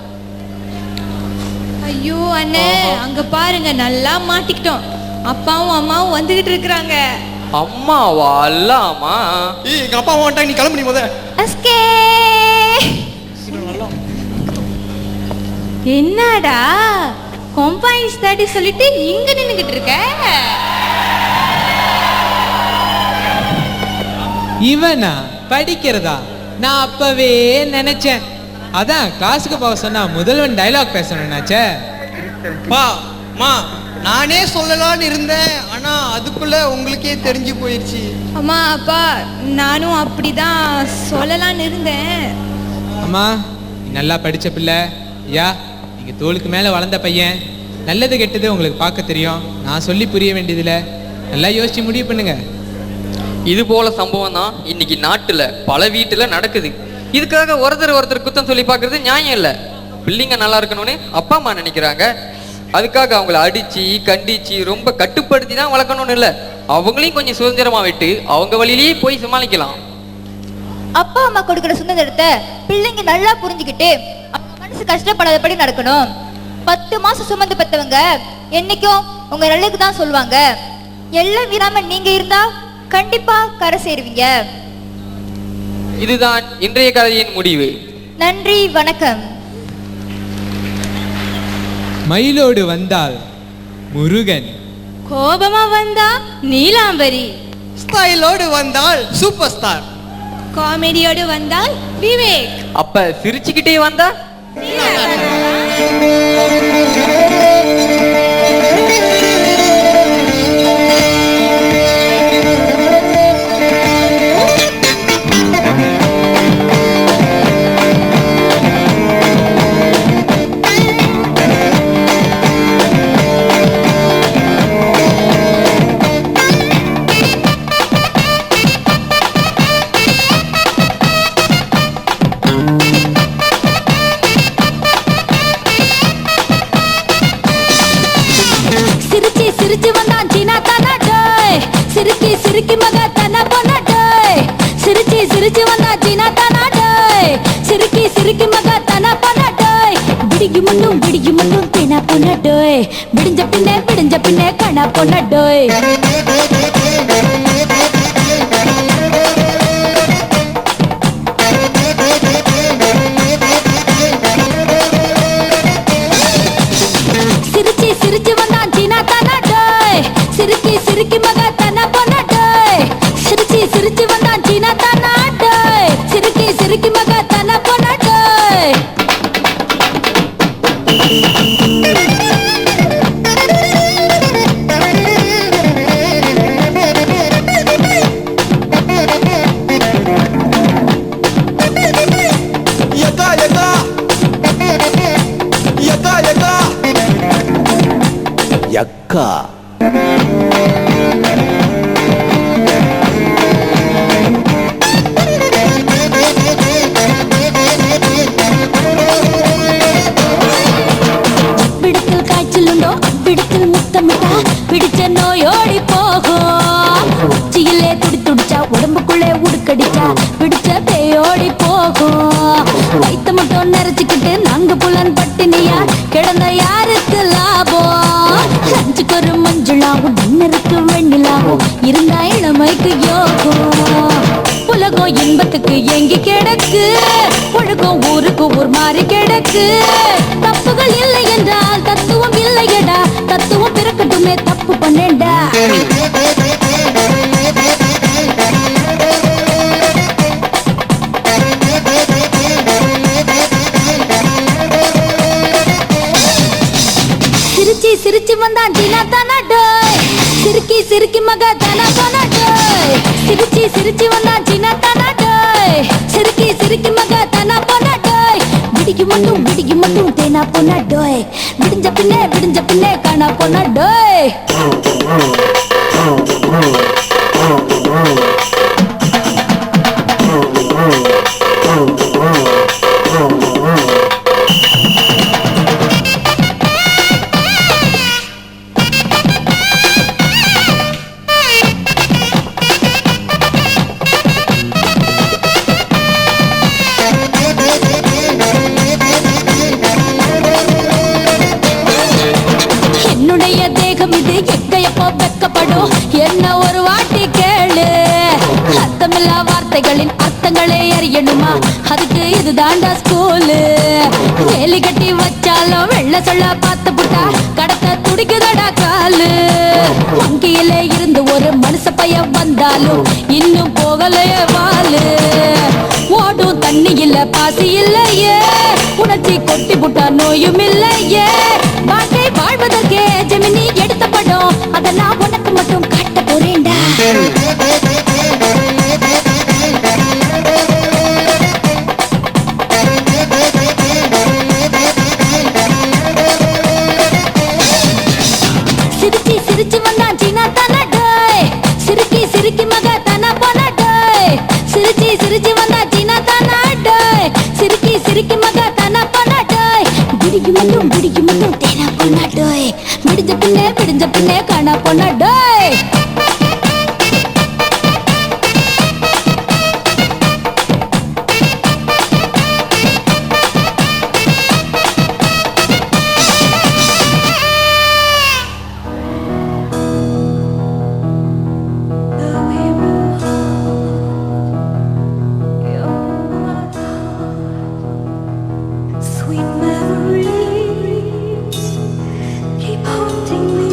B: ஐயோ அண்ணே, அங்க பாருங்க, நல்லா மாட்டிக்கிட்டோம். அப்பாவும் அம்மாவும் வந்துகிட்டு இருக்காங்க.
D: அம்மாவா? அல்லாமா?
A: எங்க அப்பா வந்துட்டாங்க, நீ கிளம்பு. நீ முத
F: எஸ்கே.
B: என்னடா கம்பைன் ஸ்டடி சொல்லிட்டு இங்க நின்னுகிட்டு இருக்க?
G: இவனா படிக்கிறதா? நான் அப்பவே நினைச்சேன். அதான் கிளாஸுக்கு போக சொன்னா முதல்வன் டைலாக் பேசணும்னாச்சே.
A: பா மா, நானே சொல்லலான்னு இருந்தேன், ஆனா அதுக்குள்ள உங்களுக்கே தெரிஞ்சு போயிடுச்சு.
B: அம்மா அப்பா, நானும் அப்படிதான் சொல்லலான்னு இருந்தேன்.
G: அம்மா, நல்லா படிச்ச பிள்ளை. ஐயா, நீங்க தோளுக்கு மேல வளர்ந்த பையன். நல்லது கெட்டது உங்களுக்கு பார்க்க தெரியும். நான் சொல்லி புரிய வேண்டியதில்ல. நல்லா யோசிச்சு முடிவு பண்ணுங்க.
D: இது போல சம்பவம் தான் இன்னைக்கு நாட்டுல பல வீட்டுல நடக்குது. இதுக்காக ஒருத்தர் குத்தம் சொல்லி பார்க்கறது நியாயம் இல்லை. பிள்ளைங்க நல்லா இருக்கணும்னு அப்பா அம்மா நினைக்கிறாங்க. அதுக்காக அவங்கள அடிச்சு கண்டிச்சு ரொம்ப கட்டுப்படுத்தி தான் வளர்க்கணும்னு இல்லை. அவங்களையும் கொஞ்சம் சுதந்திரமா விட்டு அவங்க வழியிலேயே போய் சமாளிக்கலாம்.
F: அப்பா அம்மா கொடுக்குற சுதந்திரத்தை பிள்ளைங்க நல்லா புரிஞ்சுக்கிட்டு அவங்க மனசு கஷ்டப்படாதபடி நடக்கணும். 10 மாசம் சுமந்து பெற்றவங்க என்னைக்கும் உங்க நல்லதுக்கு தான் சொல்லுவாங்க. எல்லாம் விடாம நீங்க இருந்தா கண்டிப்பா கரை சேருவீங்க.
D: இதுதான் இன்றைய கதையின் முடிவு.
F: நன்றி, வணக்கம்.
G: மயிலோடு வந்தால் முருகன்,
B: கோபமா வந்தா நீலாம்பரி,
A: ஸ்டைலோடு வந்தால் சூப்பர் ஸ்டார்,
B: காமெடியோடு வந்தால் விவேக்,
D: அப்ப சிரிச்சுக்கிட்டே வந்தா
L: சிரிச்சு வந்தா சீனா தானா டோய் சிரிக்கி சிரிக்கி மகா தானா பண்ணா டோய் விடிக்கு மட்டும் தேனா பண்ணா டோய் விடிஞ்ச பின்னே கணா பண்ணா டோய் சிரிச்சி சிரிச்சு வந்தா சீனா தானா டோய் சிரிக்கி சிரிக்கி மகா தானா பண்ணா டோய் சிரிச்சி சிரிச்சு வந்தா சீனா தானா டோய் சிரிக்கி சிரிக்கி மகா தானா பண்ணா டோய்
E: யக்கா
L: விடத்தில் காய்ச்சலுண்டோ விடத்தில் முத்தமிட்டா பிடிச்ச நோயோடி போகும் உச்சியிலே துடிச்சா உடம்புக்குள்ளே உடுக்கடிச்சா பிடிச்ச பேயோடி போகும் வயிற்று மட்டும் நிறைச்சிக்கிட்டு நாங்க புலன் பட்டினியா கிடந்த யாருக்கு லாபம் லஞ்சுக்கு ஒரு மஞ்சுளாவும் டின்னருக்கு வெண்ணிலாவும் இருந்தா இளமைக்கு யோகம் உலகம் இன்பத்துக்கு எங்கி கிடக்கு உலகம் ஊருக்கு ஊர் மாறி கிடக்கு தப்புகள் இல்லை என்றால் தத்துவம் இல்லையடா தத்துவம் பிறக்கட்டுமே தப்பு பண்ணேன்டா சிரிச்சி சிரிச்சி வந்தான் சீனா தானா டோய் சிரிக்கி சிரிக்கி மகா தானா பண்ணா டோய் சிரிச்சி சிரிச்சி வந்தான் சீனா தானா டோய் சிரிக்கி சிரிக்கி மகா தானா பண்ணா டோய் விடிக்கு மட்டும் தேனா பண்ணா டோய் விடிஞ்ச பின்னே காணா பண்ணா டோய் என்னுடைய தேகம் இது எக்கையப்போ வெக்கப்படும் என்ன ஒரு வாட்டி கேளு அர்த்தமில்லா வார்த்தைகளின் அர்த்தங்களே அறியணுமா அதுக்கு இது தாண்டா ஸ்கூலு வேலி கட்டி வச்சாலும் வெள்ள சொல்ல பார்த்து புட்டா கடத்த துடிக்குதடா காலு வங்கியிலே இருந்து ஒரு மனுஷ பையன் வந்தாலும் இன்னும் போகலையே வாலு ஓடும் தண்ணி இல்ல பாசி இல்லையே உணர்ச்சி கொட்டி புட்டா நோயும் இல்லையே வாழ்க்கை வாழ்வதற்கே ஜெமினி எடுத்த படம் அதை நான் உனக்கு மட்டும் காட்ட போறேன்டா சிரிச்சி சிரிச்சி வந்தான் சீனா தானா டோய் சிரிக்கி சிரிக்கி மகா தானா பண்ணா டோய் சிரிச்சி சிரிச்சி வந்தா சீனா தானா டோய் சிரிக்கி சிரிக்கி மகா தானா பண்ணா டோய் விடிக்கு மட்டும் தேனா பண்ணா டோய் விடிஞ்ச பின்னே காணா பண்ணா டோய்
M: Sweet memories keep haunting me.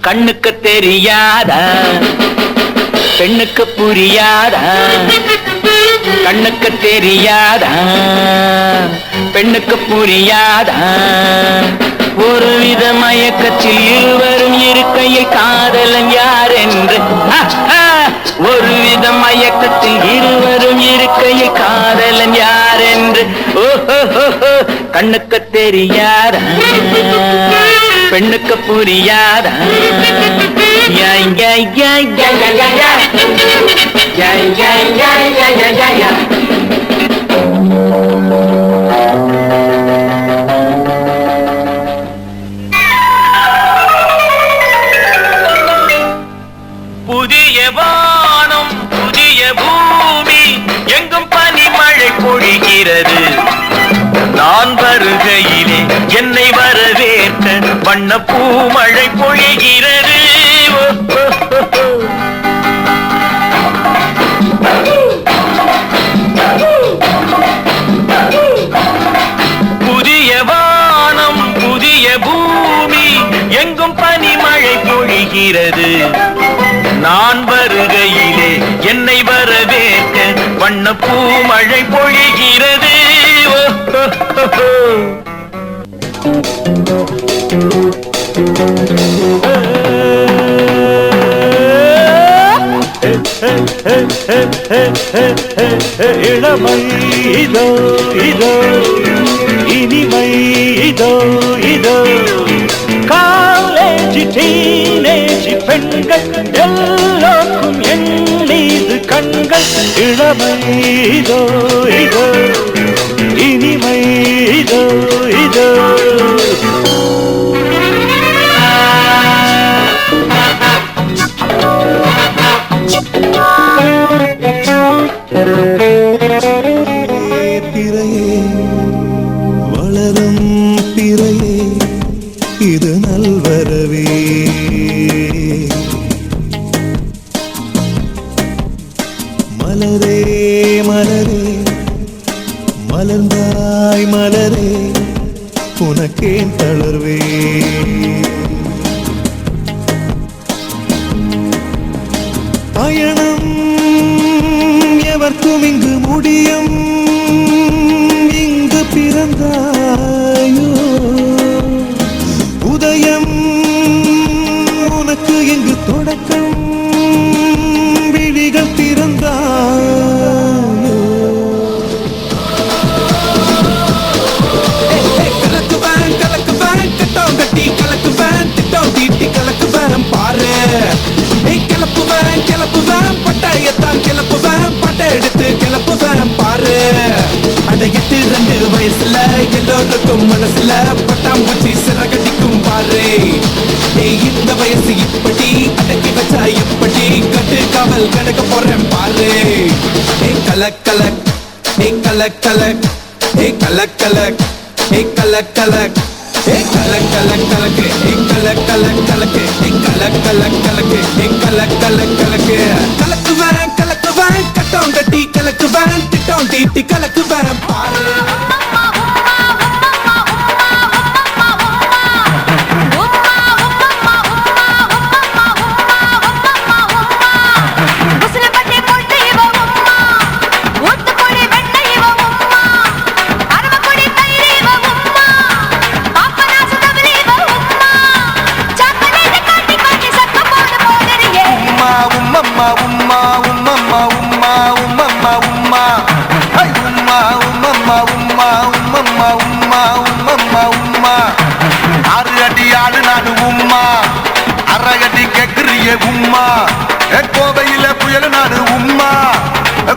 J: கண்ணுக்கு தெரியாதா பெண்ணுக்கு புரியாதா கண்ணுக்கு தெரியாதா பெண்ணுக்கு புரியாதா ஒரு வித மயக்கத்தில் இருவரும் இருக்கையில் காதலன் யார் என்று ஒரு வித மயக்கத்தில் இருவரும் இருக்கையில் காதலன் யார் என்று கண்ணுக்கு தெரியாதா பெண்ணுக்கு புரியாதா புதிய வானம் புதிய பூமி எங்கும் பனிமழை பொழிகிறது நான் வருகையிலே என்னை வரவேற்க வண்ண பூமழை பொழிகிறது புதிய வானம் புதிய பூமி எங்கும் பனிமழை பொழிகிறது நான் வருகையிலே என்னை வரவேற்க வண்ண பூமழை பொழிகிறது
K: இளமை இதோ இதோ இனிமை இதோ இதோ காலேஜ் டீனேஜ் பெண்கள் எல்லோருக்கும் என் மீது கண்கள் இளமை இதோ இதோ இனிமை இதோ இதோ
N: பிறையே வளரும் பிறையே இது நல்வரவே மலரே மலரே மலர்ந்தாய் மலரே உனக்கேன் தளர்வே பயணம் எவர்க்கும் இங்கு முடியும் இங்கு பிறந்தாயோ உதயம் உனக்கு இங்கு தொடக்கம் விழிகள் திறந்தாயோ கலக்குவேன் கலக்குவேன் கட்டம் கட்டி கலக்குவேன் திட்டம் தீட்டி கலக்குவேன் பாரு கிளப்புவேன் கிளப்புவேன் பட்டாயத்தான் கிளப்புவேன் பட்டை எடுத்து கிளப்புவேன் பாரு அட 8-2 வயசுல எல்லோருக்கும் மனசுல பட்டாம்பூச்சி சிறகடிக்கும் பாரு இந்த வயசு இப்படி அடக்கி வச்சா எப்படி கட்டு காவல் கிடக்க போறேன் பாரு கலக் கலக் கலக் கலக் கலக் கலக் கலக் கலக் கலக் கலக் கலக்கு கலக் கலக் கலக்கு கலக் கலக் கலக்கு கலக் கலக் கலக்கு கலக்குவேன் கலக்குவேன் கட்டம் கட்டி கலக்குவேன் திட்டம் தீட்டி கலக்குவேன் பாரு
E: உம்மா கோவையில புயல் நாடு உம்மா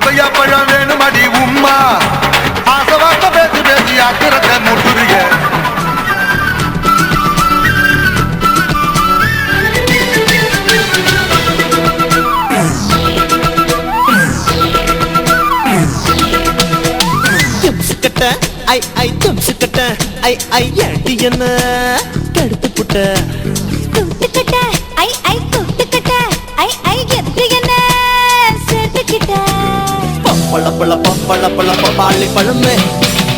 E: கொய்யா பழம் வேணும் அடி உம்மா ஆசவாச பேசி பேசி அக்கறத்தை முட்டுறிய
C: ஐ ஐ தும்சுக்கட்ட ஐ ஐ அடி என்ன கடுத்து புட்ட
F: தொட்டுக்கட்ட ஐ ஐ தொட்டுக்கட்ட ஐ ஐ எது என்ன சேர்த்துக்கிட்ட
C: பப்பள பழ பப்பள பழ பப்பாளி பழமே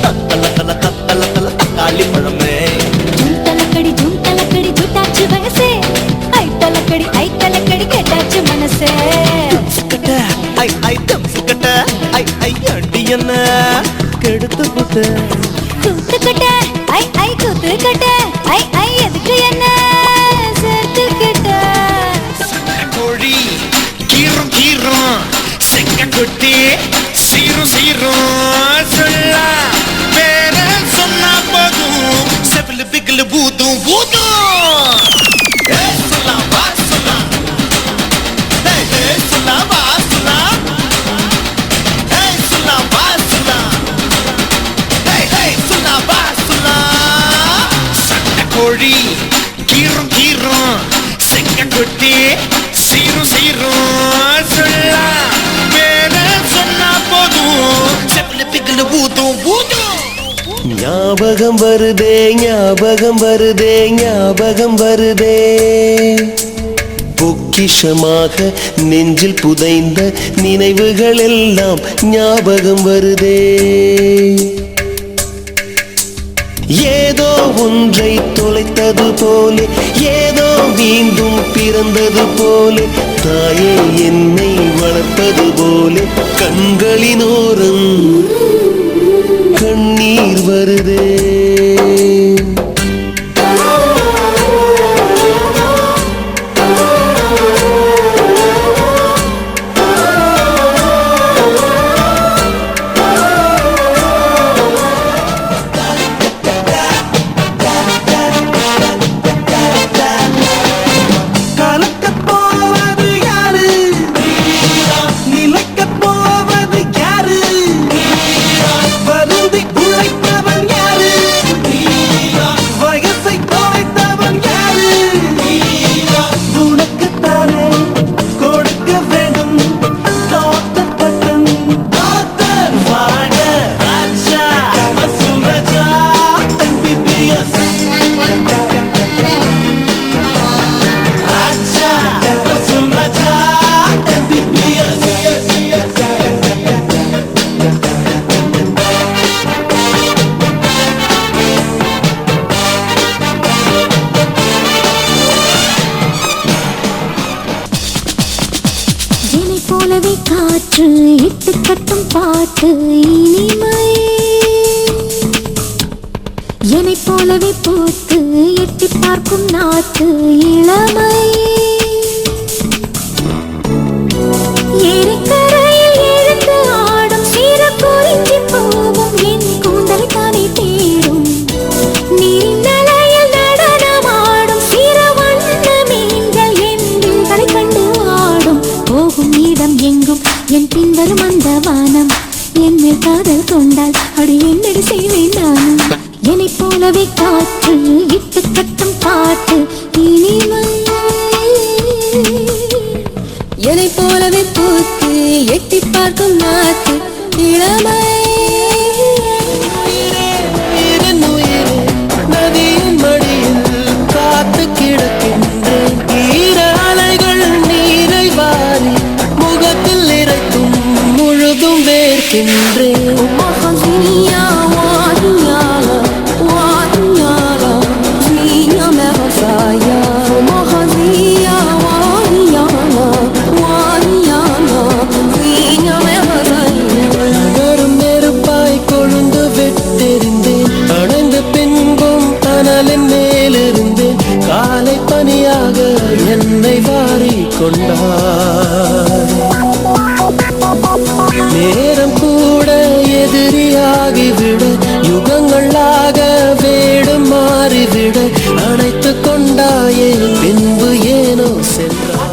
C: தத்தல தல தக்காளி பழமே
F: ஜும் தலக்கடி ஜுட்டாச்சு வயசே ஐ தல
L: கலக்கடி ஐ கலக்கடி கேட்டாச்சு மனசே
C: சுக்கட்ட ஐ ஐ தம் சுக்கட்ட ஐ ஐ அடி என்ன கெடுத்து புட்ட
L: கூத்துக்கட்ட ஐ ஐ கூத்துக்கட்ட ஐ ஐ எதுக்கு என்ன சேர்த்துக்கிட்ட
K: கோழி கீரும் கீரும் செங்க கொட்டி சீரும் சீரும் சொல்ல வேற சொன்னா போதும் செவிலு பிகிலு பூதும் பூதும் சொல்லலாம் வா சொல்லலாம் சொல்லலாம் வா சொல்லலாம் சொல்லலாம் வா சொல்லலாம் சொல்லலாம் வா சொல்லலாம் சட்டை கோழி கீரும் கீரும் செங்க கொட்டி சீரும் சீரும் சொல்லலாம் வேற சொன்னா போதும் செவிலு பிகிலு பூதும் பூதும்
C: ஞாபகம் வருதே ஞாபகம் வருதே ஞாபகம் வருதே பொக்கிஷமாக நெஞ்சில் புதைந்த நினைவுகள் எல்லாம் ஞாபகம் வருதே ஏதோ ஒன்றை தொலைத்தது போலே ஏதோ மீண்டும் பிறந்தது போலே தாயே என்னை வளர்ப்பது போலே கண்களினோரம் கண்ணீர் வருதே
L: காற்று இட்டு கட்டும் பாட்டு இனிமை என்னை போலவே பூத்து எட்டி பார்க்கும் நாட்டு இளமை ஏரிக்கரையில் எழுந்து ஆடும் சீர குறிஞ்சி போகும் என் கூந்தலை தானே தேடும் நீரின் நிலையில் நடனமாடும் சீர வண்ண மீன்கள் என் விண்களை கண்டு ஆடும் போகும் இடம் எங்கும் என் பின்வரும் அந்த வானம் என் மேல் காதல் கொண்டால் அடி என்னடி செய்வேன் நானும் என்னை போலவே காற்று இட்டு கட்டும் பாட்டு இனிமை என்னை போலவே பூத்து எட்டி பார்க்கும் நாட்டு இளமை
C: நதியின் மடியில் காத்து கிடக்கின்றேன் ஈர அலைகள் நீரை வாரி முகத்தில் இறைக்கும் முழுதும் வேர்க்கின்றேன் காலை பனியாக என்னை வாரி கொண்டார் நேரம் கூட எதிரியாகிவிட யுகங்களாக வேடம் மாறிவிட அணைத்து கொண்டாயே பின்பு ஏனோ சென்றார்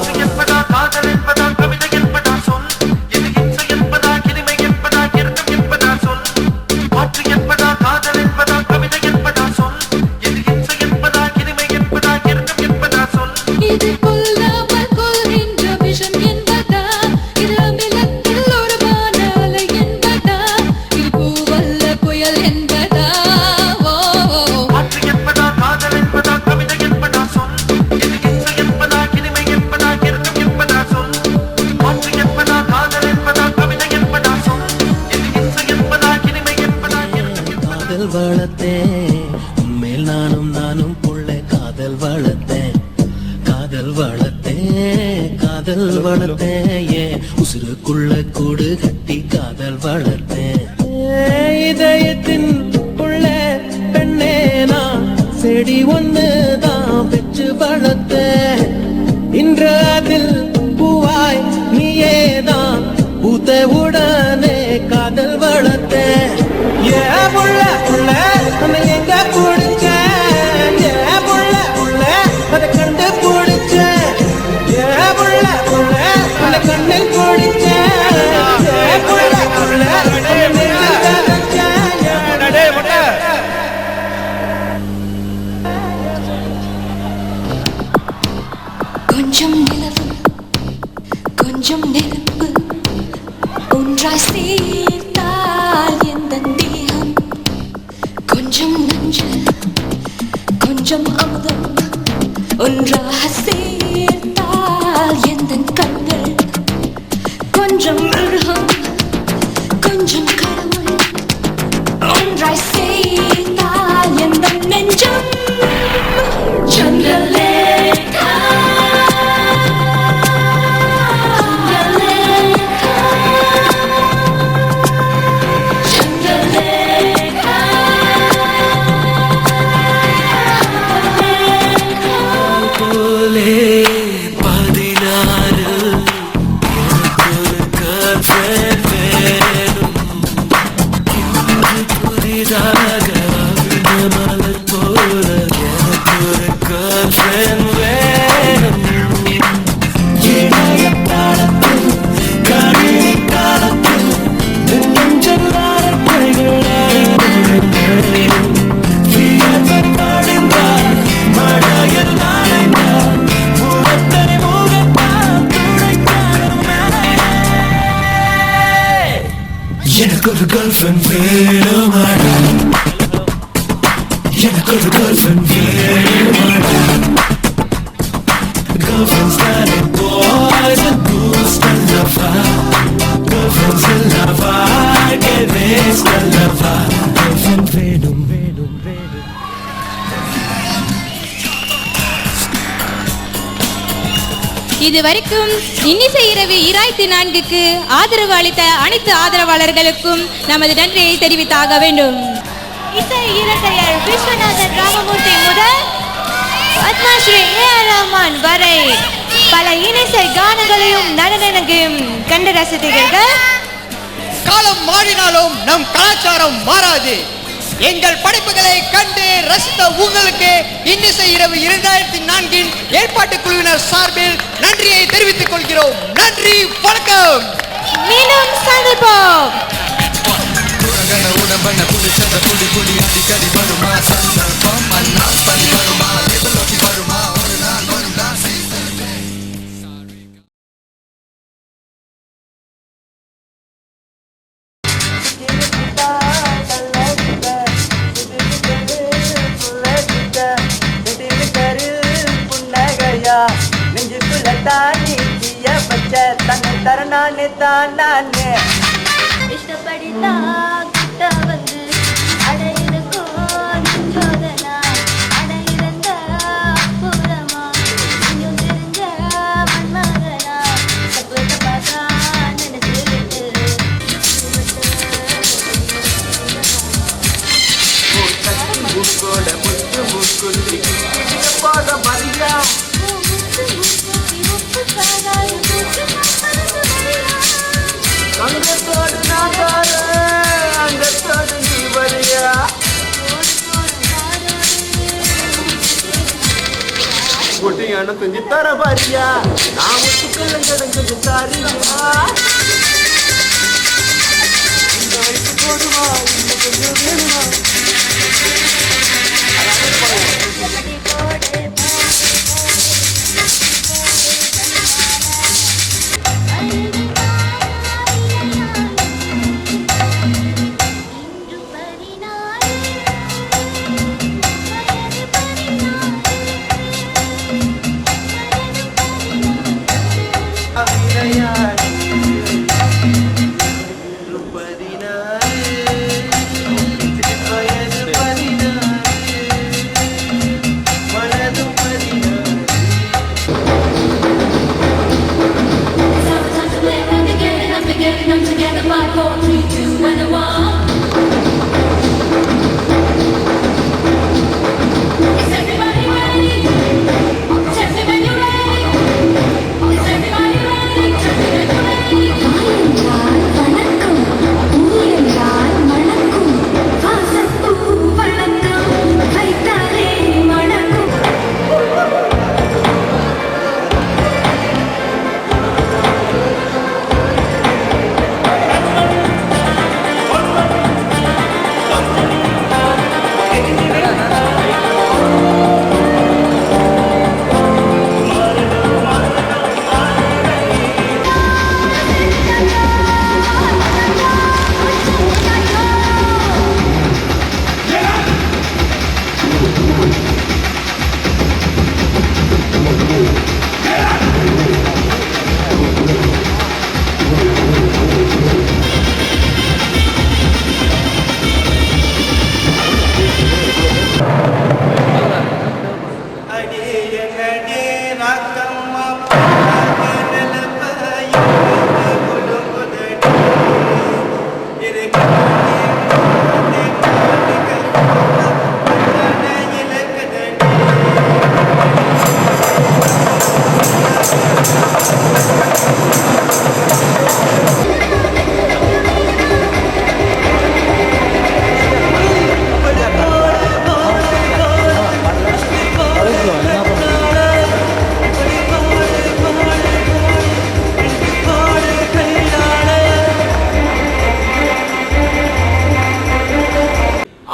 C: வளர்த்தேன் மேல் நானும் புள்ள காதல் வளர்த்தேன் வளர்த்தேன் ஏன் உசுருக்குள்ள கூடு கட்டி காதல் வளர்த்தேன் இதயத்தின் உள்ள பெண்ணே நான் செடி ஒண்ணுதான் பெற்று வளர்த்தேன் இன்று அதில் பூவாய் நீயேதான் பூத்த உடனே காதல் வளர்த்தேன் ஏ புள்ள புள்ள உன்னை எங்க பிடிச்சேன் ஏ புள்ள புள்ள அதை கண்டு பிடிச்சேன் ஏ புள்ள புள்ள உன்னை கண்ணில் பிடிச்சேன் ஏ புள்ள புள்ள
M: கொஞ்சம் நிலவு கொஞ்சம் நெருப்பு ஒன்றாய் சேர்த்தால் எந்த தேகம் கொஞ்சம் நஞ்சு கொஞ்சம் அமுதம் ஒன்றாக சேர்த்தால் எந்த கண்கள் கொஞ்சம் மிருகம் கொஞ்சம் கடவுள் ஒன்றாய் சேர்த்தால் எந்த நெஞ்சம் சந்திரலேகா
C: எனக்கு ஒரு girlfriend வேணுமாடா எனக்கு ஒரு girlfriend வேணுமாடா Girlfriends that are boys and booze and lava Girlfriends in lava get raised and lava Girlfriend வேணும் வேணும் வேணும்
B: இதுவரைக்கும் இன்னிசை இரவு 2004க்கு ஆதரவு அளித்த அனைத்து ஆதரவாளர்களுக்கும் நமது நன்றியை தெரிவித்தாக வேண்டும். இசை இரட்டையர் விஸ்வநாதன் ராமமூர்த்தி முதல் பத்மஸ்ரீ A.R. ரஹ்மான் வரை பல இனிசை கானங்களையும் நடனங்களையும் கண்டு ரசித்தீர்கள்.
A: காலம் மாறினாலும் நம் கலாச்சாரம் மாறாது. எங்கள் படைப்புகளை கண்டு ரசித்த உங்களுக்கு இன்னிசை இரவு 2004 ஏற்பாட்டு குழுவினர் சார்பில் நன்றியை தெரிவித்துக் கொள்கிறோம். நன்றி, வணக்கம்.
B: மீண்டும் சந்திப்போம்.
O: நெஞ்சுக்குள்ள தானி தீய பச்ச தன்னை தரணானே தான் நானே இஷ்டப்படிதான் கிட்ட வந்து அடையிருக்கும் சோதனா அடையிருந்த புறமா இன்னும் தெரிஞ்ச மன்மகனா தப்பு தப்பாக்கா நினைச்சுக்கிட்டு முக்கோட முத்து முக்குத்தி போத மரியா அங்கத்தோடு நாகார அங்கத்தோடு நீ வரியா குட்டியான துஞ்சி தர பாரியா நான் முத்துக்கள் கிடஞ்சது தாரியா இந்த வயசு போடுவா இந்த கொஞ்சம் வேணுமா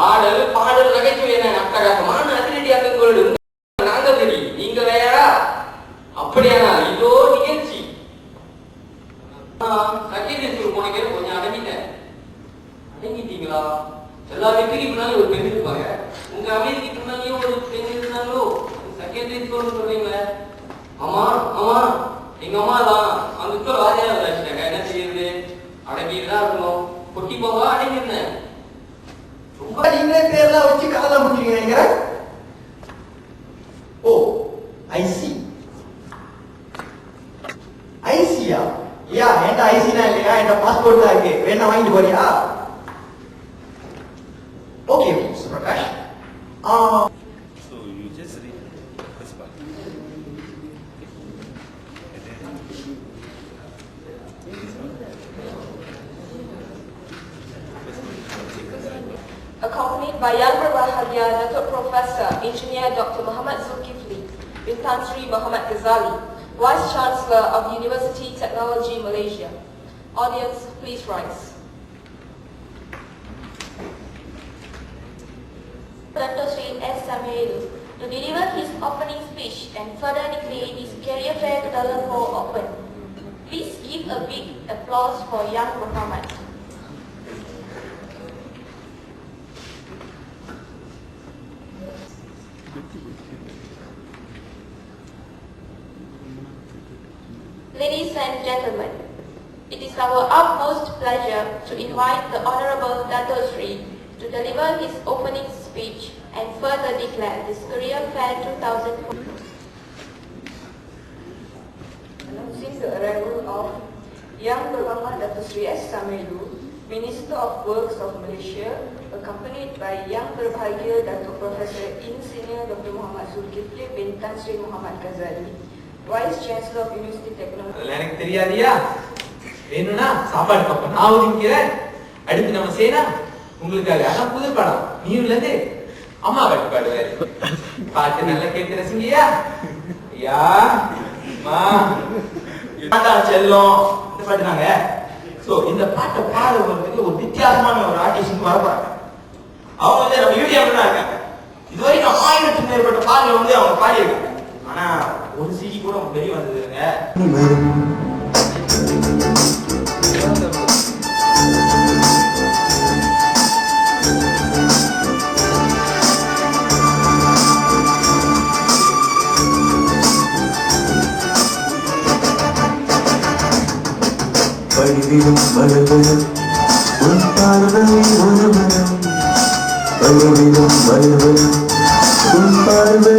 D: ஆடல் பாடல் நகைச்சுவை என அட்டகாசமான அதிரடி அங்கங்களோடு நாங்க சரி நீங்க வேறா அப்படியானா இதோ நிகழ்ச்சி சத்தியதேஸ்வரர் போனக்கே கொஞ்சம் அடங்கிட்டீங்களா? எல்லா வெற்றிக்கு பின்னாலும் ஒரு பெண் இருப்பாங்க. உங்க அமைதிக்கு பின்னாலேயும் ஒரு பெண் இருந்தாங்களோ? சத்தியதேஸ்வரர் சொல்றீங்களே. ஆமா ஆமா எங்க அம்மா தான் அந்த ராஜா வச்சுட்டாங்க. என்ன செய்யுது? அடங்கிட்டுதான் இருக்கணும். பொட்டி போவா அடங்கிருந்தேன்.
A: ரொம்ப நீங்களே பேர்லாம் வச்சு கதை முடிச்சுங்க நினைக்கிறேன். ஓ ஐசி ஐசியா? யா என்கிட்ட ஐசினா இல்லையா, என்கிட்ட பாஸ்போர்ட் தான் இருக்கு. வேணா வாங்கிட்டு போறியா? Okay Prakash.
K: So you just read this part.
P: Accompanied by Yang Berbahagia Datuk Professor Engineer Dr. Muhammad Zulkifli bin Tan Sri Muhammad Ghazali, Vice Chancellor of University Technology Malaysia. Audience, please rise.
Q: Dr. Sri S. Samuelu to deliver his opening speech and further declare his career fair 2004 open. Please give a big applause for Yang Muhammad. Ladies and gentlemen, it is our utmost pleasure to invite the Honorable Dato' Sri to deliver his opening speech and further declare this Career Fair 2004.
P: Announcing the arrival of Yang Berbahagia Dato' Sri S. Samuelu, Minister of Works of Malaysia, accompanied by Yang Berbahagia Datuk Professor Engineer Dr. Muhammad Zulkifli bin Tan Sri Muhammad Ghazali, Vice Chancellor of University Technology.
G: எனக்கு தெரியாதியா? வேணும்னா சாப்பாடு பக்கம் நான் ஒதுக்கிறேன். அடுத்து நம்ம செய்யலாம் உங்களுக்காக. அதான் புது படம் நீர்லேருந்து அம்மா பாட்டு பாடுவாரு. பாட்டு நல்லா கேட்டு ரசிங்கயா? ஐயா மா செல்லம் இந்த பாட்டு நாங்க. ஸோ இந்த பாட்டை பாடுறதுக்கு ஒரு வித்தியாசமான ஒரு ஆர்டிஸ்ட் வரப்பாங்க. அவங்க வந்து நம்ம யூடியூப்ல தான் இருக்காங்க. இதுவரைக்கும் 1000க்கும் மேற்பட்ட பாடல்கள் வந்து அவங்க பாடியிருக்காங்க. ஆனா ஒரு சிடி கூட வெளியே வந்ததுங்க.
C: பணிவிலும் மலர்வனம் உன் பார்வை ஒருவனம், பணிவிலும் மலர்வனம் உன் பார்வை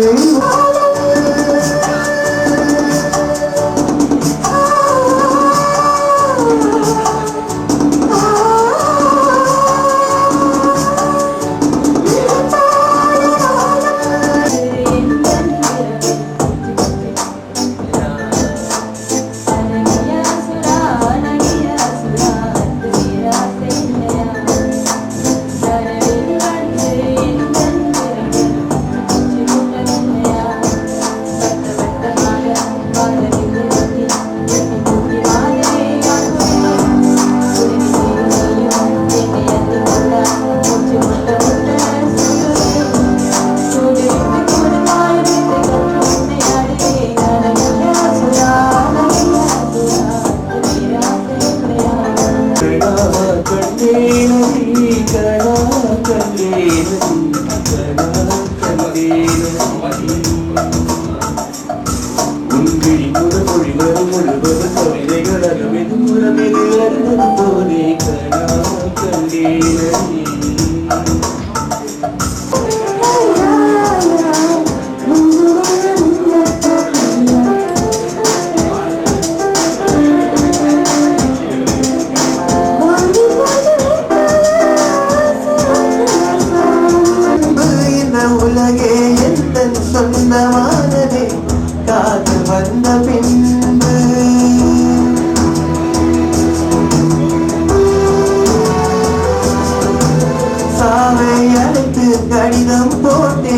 C: கடிதம் போட்டே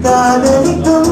C: காதலிக்கும்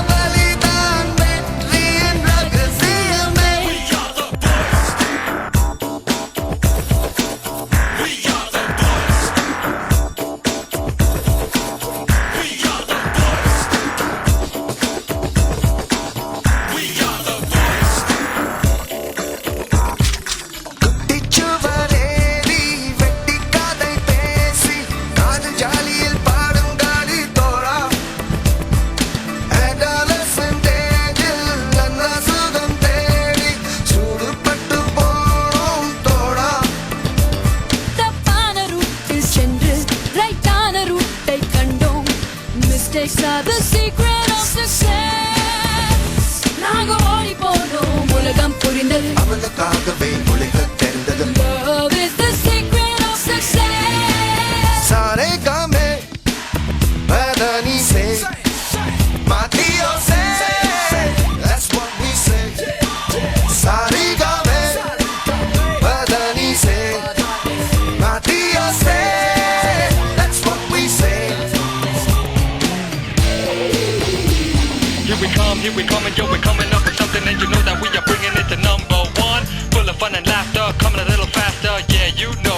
C: பலிதான் வெற்றியின்
R: நமக்காகவே உலக தெரிந்தது
M: Love is the secret of success.
R: सारे गामे बदनी से मातियों से that's what we say सारे गामे बदनी से मातियों से that's what we say
S: Here we come, and yo, we're coming up with something, and you know that we are bringing it to number one. Full of fun and laughter, coming a little faster, yeah, you know.